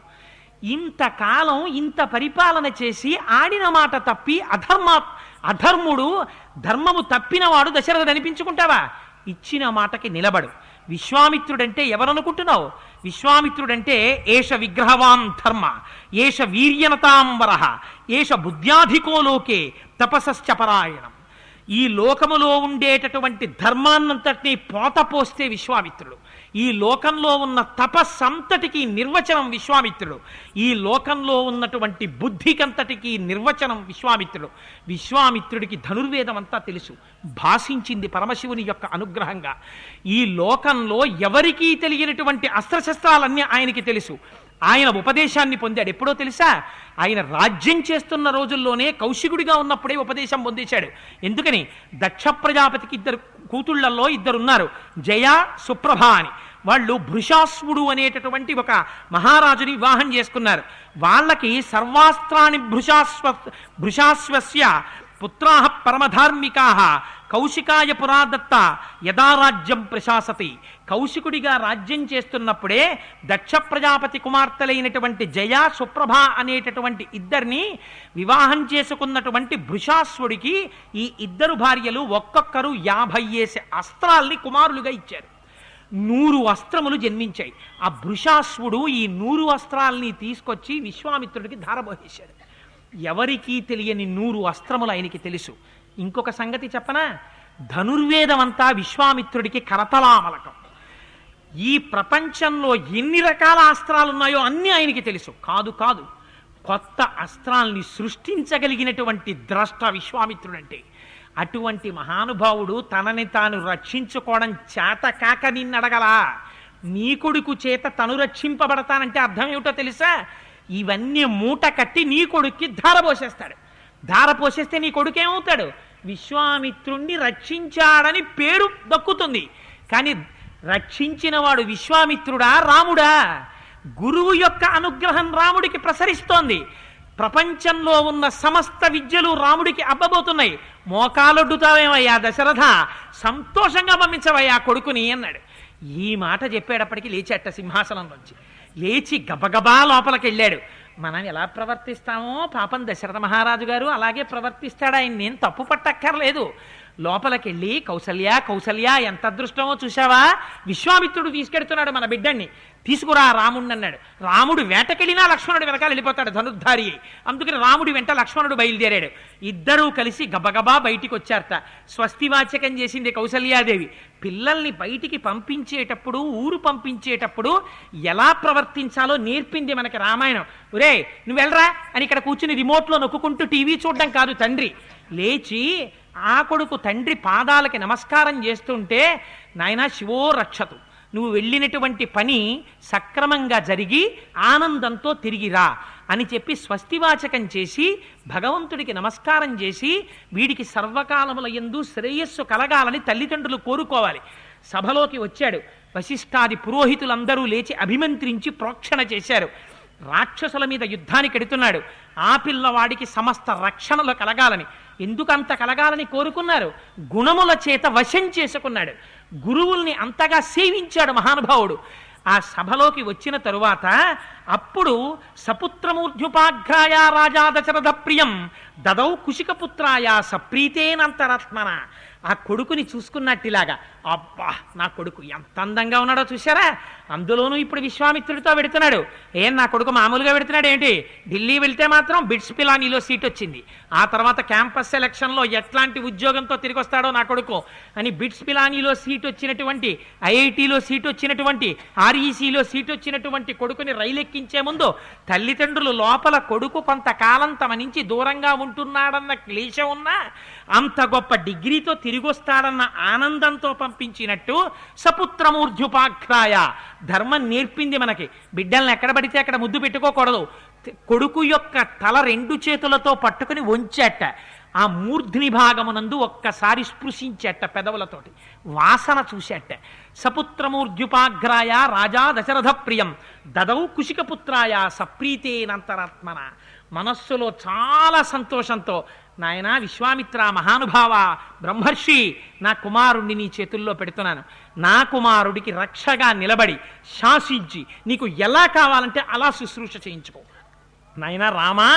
ఇంతకాలం ఇంత పరిపాలన చేసి ఆడిన మాట తప్పి అధర్ముడు ధర్మము తప్పినవాడు దశరథుడు అనిపించుకుంటావా? ఇచ్చిన మాటకి నిలబడు. విశ్వామిత్రుడంటే ఎవరనుకుంటున్నావు? విశ్వామిత్రుడంటే ఏష విగ్రహవాన్ ధర్మ, ఏష వీర్యనతాంబర, ఏష బుద్ధ్యాధికో లోకే తపసశ్చ పరాయణం. ఈ లోకములో ఉండేటటువంటి ధర్మాన్నంతటినీ పోత పోస్తే విశ్వామిత్రుడు. ఈ లోకంలో ఉన్న తపస్సంతటికి నిర్వచనం విశ్వామిత్రుడు. ఈ లోకంలో ఉన్నటువంటి బుద్ధికంతటికి నిర్వచనం విశ్వామిత్రుడు. విశ్వామిత్రుడికి ధనుర్వేదం అంతా తెలుసు, భాషించింది పరమశివుని యొక్క అనుగ్రహంగా. ఈ లోకంలో ఎవరికీ తెలియనటువంటి అస్త్రశస్త్రాలన్నీ ఆయనకి తెలుసు. ఆయన ఉపదేశాన్ని పొందాడు. ఎప్పుడో తెలుసా? ఆయన రాజ్యం చేస్తున్న రోజుల్లోనే కౌశికుడిగా ఉన్నప్పుడే ఉపదేశం పొందేశాడు. ఎందుకని? దక్ష ప్రజాపతికి ఇద్దరు కూతుళ్లలో ఇద్దరున్నారు, జయ సుప్రభ అని. వాళ్ళు భృశాస్వుడు అనేటటువంటి ఒక మహారాజుని వివాహం చేసుకున్నారు. వాళ్ళకి సర్వాస్త్రాన్ని భృశాస్వస్య పుత్రాః పరమధార్మికాః కౌశికాయ పురాదత్త యదా రాజ్యం ప్రశాసతి. కౌశికుడిగా రాజ్యం చేస్తున్నప్పుడే దక్ష ప్రజాపతి కుమార్తెలైనటువంటి జయ సుప్రభ అనేటటువంటి ఇద్దరిని వివాహం చేసుకున్నటువంటి భృశాస్వుడికి ఈ ఇద్దరు భార్యలు ఒక్కొక్కరు 50 అస్త్రాల్ని కుమారులుగా ఇచ్చారు. 100 అస్త్రములు జన్మించాయి. ఆ భృశాస్వుడు ఈ 100 అస్త్రాల్ని తీసుకొచ్చి విశ్వామిత్రుడికి ధారపోసేశాడు. ఎవరికీ తెలియని 100 అస్త్రములు ఆయనకి తెలుసు. ఇంకొక సంగతి చెప్పనా? ధనుర్వేదమంతా విశ్వామిత్రుడికి కరతలామలకం. ఈ ప్రపంచంలో ఎన్ని రకాల అస్త్రాలున్నాయో అన్నీ ఆయనకి తెలుసు. కాదు, కొత్త అస్త్రాల్ని సృష్టించగలిగినటువంటి ద్రష్ట విశ్వామిత్రుడంటే. అటువంటి మహానుభావుడు తనని తాను రక్షించుకోవడం చేత కాక నిన్నడగలా. నీ కొడుకు చేత తను రక్షింపబడతానంటే అర్థం ఏమిటో తెలుసా? ఇవన్నీ మూట కట్టి నీ కొడుక్కి ధార పోసేస్తాడు. ధార పోసేస్తే నీ కొడుకేమవుతాడు? విశ్వామిత్రుణ్ణి రక్షించాడని పేరు దక్కుతుంది. కానీ రక్షించిన వాడు విశ్వామిత్రుడా రాముడా? గురువు యొక్క అనుగ్రహం రాముడికి ప్రసరిస్తోంది. ప్రపంచంలో ఉన్న సమస్త విద్యలు రాముడికి అబ్బబోతున్నాయి. మోకాలొడ్డుతావేమయ్యా దశరథ, సంతోషంగా పంపించవయ్యా కొడుకుని అన్నాడు. ఈ మాట చెప్పేటప్పటికి లేచేట సింహాసనం నుంచి. లేచి గబగబా లోపలికి వెళ్ళాడు. మనం ఎలా ప్రవర్తిస్తామో పాపం దశరథ మహారాజు గారు అలాగే ప్రవర్తిస్తాడు. ఆయన నేను తప్పు పట్టక్కర్లేదు. లోపలికెళ్ళి కౌసల్య ఎంత అదృష్టమో చూశావా, విశ్వామిత్రుడు తీసుకెడుతున్నాడు మన బిడ్డన్ని, తీసుకురా రాముడిని అన్నాడు. రాముడు వేటకెళ్ళినా లక్ష్మణుడు వెనకాల వెళ్ళిపోతాడు ధనుర్ధారి. అందుకని రాముడి వెంట లక్ష్మణుడు బయలుదేరాడు. ఇద్దరూ కలిసి గబగబా బయటికి వచ్చారట. స్వస్తివాచకం చేసింది కౌసల్యాదేవి. పిల్లల్ని బయటికి పంపించేటప్పుడు, ఊరు పంపించేటప్పుడు ఎలా ప్రవర్తించాలో నేర్పింది మనకి రామాయణం. ఒరే నువ్వు వెళ్ళరా అని ఇక్కడ కూర్చుని రిమోట్లో నొక్కుంటూ టీవీ చూడడం కాదు. తండ్రి లేచి ఆ కొడుకు తండ్రి పాదాలకి నమస్కారం చేస్తుంటే, నాయనా శివో రక్షతు, నువ్వు వెళ్ళినటువంటి పని సక్రమంగా జరిగి ఆనందంతో తిరిగిరా అని చెప్పి స్వస్తివాచకం చేసి భగవంతుడికి నమస్కారం చేసి, వీడికి సర్వకాలముల యందు శ్రేయస్సు కలగాలని తల్లిదండ్రులు కోరుకోవాలి. సభలోకి వచ్చాడు. వశిష్ఠాది పురోహితులందరూ లేచి అభిమంత్రించి ప్రోక్షణ చేశారు. రాక్షసుల మీద యుద్ధానికి ఎడుతున్నాడు. ఆ పిల్లవాడికి సమస్త రక్షణలు కలగాలని, ఎందుకంత కలగాలని కోరుకున్నారు? గుణముల చేత వశం చేసుకున్నాడు. గురువుల్ని అంతగా సేవించాడు మహానుభావుడు. ఆ సభలోకి వచ్చిన తరువాత అప్పుడు సపుత్రమూర్ధ్యుపాఘ్రాయ రాజా దశరథ ప్రియం దదౌ కుశికపుత్రాయ సప్రీతేనంతరాత్మన. ఆ కొడుకుని చూసుకున్నట్టిలాగా అబ్బా నా కొడుకు ఎంత అందంగా ఉన్నాడో చూసారా, అందులోనూ ఇప్పుడు విశ్వామిత్రుడితో వెడుతున్నాడు. నా కొడుకు మామూలుగా వెడుతున్నాడు ఏంటి, ఢిల్లీ వెళ్తే మాత్రం బిట్స్ పిలానీలో సీట్ వచ్చింది, ఆ తర్వాత క్యాంపస్ సెలక్షన్లో ఎట్లాంటి ఉద్యోగంతో తిరిగి వస్తాడో నా కొడుకు అని బిట్స్ పిలానీలో సీట్ వచ్చినటువంటి, ఐఐటీలో సీట్ వచ్చినటువంటి, ఆర్ఈసీలో సీట్ వచ్చినటువంటి కొడుకుని రైలు ఎక్కించే ముందు తల్లిదండ్రులు లోపల కొడుకు కొంతకాలం తమ నుంచి దూరంగా ఉంటున్నాడన్న క్లేశం ఉన్నా అంత గొప్ప డిగ్రీతో తిరిగి వస్తాడన్న ఆనందంతో పంపించినట్టు సపుత్రమూర్ధ్యుపాఖ్యాయ ధర్మం నేర్పింది మనకి. బిడ్డల్ని ఎక్కడ పడితే అక్కడ ముద్దు పెట్టుకోకూడదు. కొడుకు యొక్క తల 2 చేతులతో పట్టుకుని వంచేట, ఆ మూర్ధ్ని భాగమునందు ఒక్కసారి స్పృశించేట పెదవులతోటి, వాసన చూసేట. సపుత్రమూర్ధ్యుపాగ్రాయ రాజా దశరథ ప్రియం దదౌ కుశికపుత్రాయ సప్రీతేనంతరాత్మన. మనస్సులో చాలా సంతోషంతో, నాయనా విశ్వామిత్ర మహానుభావ బ్రహ్మర్షి, నా కుమారుణ్ణి నీ చేతుల్లో పెడుతున్నాను, నా కుమారుడికి రక్షగా నిలబడి శాసించి నీకు ఎలా కావాలంటే అలా శుశ్రూష చేయించుకో. నాయనా రామా,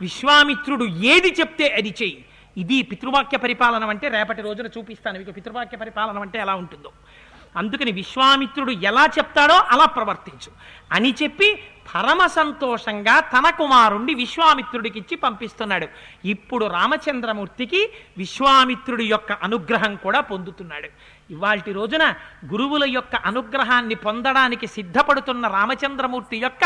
విశ్వామిత్రుడు ఏది చెప్తే అది చెయ్యి. ఇది పితృవాక్య పరిపాలన అంటే. రేపటి రోజున చూపిస్తాను మీకు పితృవాక్య పరిపాలన అంటే ఎలా ఉంటుందో. అందుకని విశ్వామిత్రుడు ఎలా చెప్తాడో అలా ప్రవర్తించు అని చెప్పి పరమ సంతోషంగా తన కుమారుణ్ణి విశ్వామిత్రుడికి ఇచ్చి పంపిస్తున్నాడు. ఇప్పుడు రామచంద్రమూర్తికి విశ్వామిత్రుడి యొక్క అనుగ్రహం కూడా పొందుతున్నాడు. ఇవాల్టి రోజున గురువుల యొక్క అనుగ్రహాన్ని పొందడానికి సిద్ధపడుతున్న రామచంద్రమూర్తి యొక్క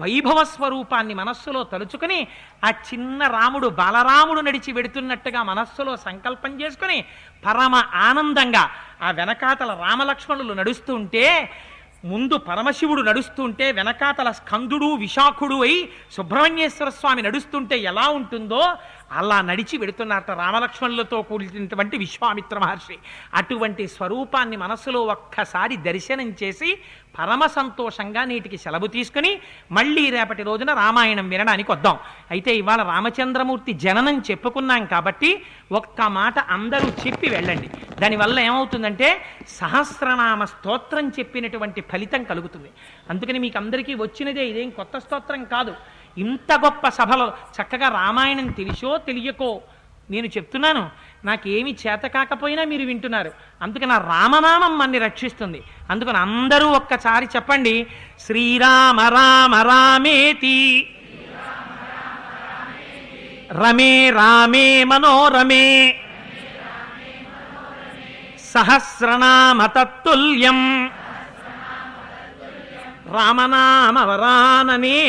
వైభవ స్వరూపాన్ని మనస్సులో తలుచుకుని, ఆ చిన్న రాముడు బాలరాముడు నడిచి వెడుతున్నట్టుగా మనస్సులో సంకల్పం చేసుకుని పరమ ఆనందంగా ఆ వెనకాతల రామలక్ష్మణులు నడుస్తూ ఉంటే, ముందు పరమశివుడు నడుస్తుంటే వెనకాతల స్కందుడు విశాఖుడు అయి సుబ్రహ్మణ్యేశ్వర స్వామి నడుస్తుంటే ఎలా ఉంటుందో అలా నడిచి వెడుతున్నట్ట రామలక్ష్మణులతో కూడినటువంటి విశ్వామిత్ర మహర్షి. అటువంటి స్వరూపాన్ని మనస్సులో ఒక్కసారి దర్శనం చేసి పరమ సంతోషంగా నీటికి సెలవు తీసుకుని మళ్ళీ రేపటి రోజున రామాయణం వినడానికి వద్దాం. అయితే ఇవాళ రామచంద్రమూర్తి జననం చెప్పుకున్నాం కాబట్టి ఒక్క మాట అందరూ చెప్పి వెళ్ళండి. దానివల్ల ఏమవుతుందంటే సహస్రనామ స్తోత్రం చెప్పినటువంటి ఫలితం కలుగుతుంది. అందుకని మీకు అందరికీ వచ్చినదే, ఇదేం కొత్త స్తోత్రం కాదు. ఇంత గొప్ప సభలో చక్కగా రామాయణం తెలిసో తెలియకో నేను చెప్తున్నాను, నాకేమి చేత కాకపోయినా మీరు వింటున్నారు. అందుకని నా రామనామం మన్ని రక్షిస్తుంది. అందుకని అందరూ ఒక్కసారి చెప్పండి, శ్రీరామ రామ రామేతి రమే రామే మనోరమే సహస్రనామ తత్తుల్యం రామనామ వరాననే.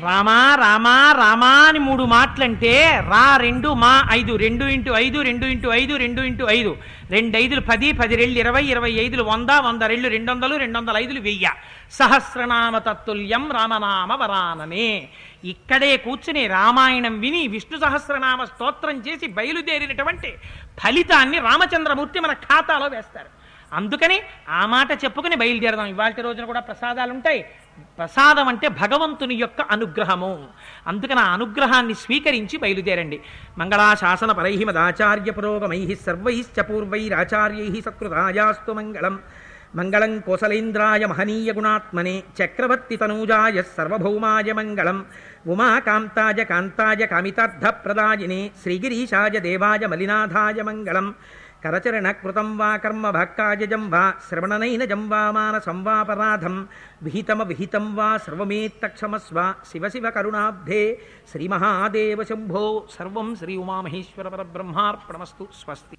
రామా రామా రామా అని 3 మాటలంటే రా 2 మా 5 2 × 5 2 × 5 2 × 5 2 5 10 10 2 20 25 100 100 2 200 205 1000 సహస్రనామ తత్తుల్యం రామనామ వరాననే. ఇక్కడే కూర్చుని రామాయణం విని విష్ణు సహస్రనామ స్తోత్రం చేసి బయలుదేరినటువంటి ఫలితాన్ని రామచంద్రమూర్తి మన ఖాతాలో వేస్తారు. అందుకని ఆ మాట చెప్పుకుని బయలుదేరదాం. ఇవాళ రోజున కూడా ప్రసాదాలు ఉంటాయి. ప్రసాదం అంటే భగవంతుని యొక్క అనుగ్రహము. అందుకని ఆ అనుగ్రహాన్ని స్వీకరించి బయలుదేరండి. మంగళాశాసన పరై మదాచార్య పురోగమై సర్వైశ్చ పూర్వైరాచార్యై సత్కృతాయాస్తు మంగళం. మంగళం కోసలేంద్రాయ మహనీయ గుణాత్మనే చక్రవర్తి తనూజాయ సర్వభౌమాయ మంగళం. ఉమాకాంతాయ కాంతాయ కామితార్థప్రదాయినే శ్రీగిరీశాయ దేవాయ మలినాథాయ మంగళం. కరచరణ కృతం వా కర్మ భక్కాజం వా శ్రవణనైనజం వా మానసం వాపరాధం విహితం వా సర్వమేత్తక్షమస్వ. శివ శివ కరుణాబ్ధే శ్రీమహాదేవ శంభో. సర్వం శ్రీ ఉమామహేశ్వర పరబ్రహ్మార్పణమస్తు. స్వస్తి.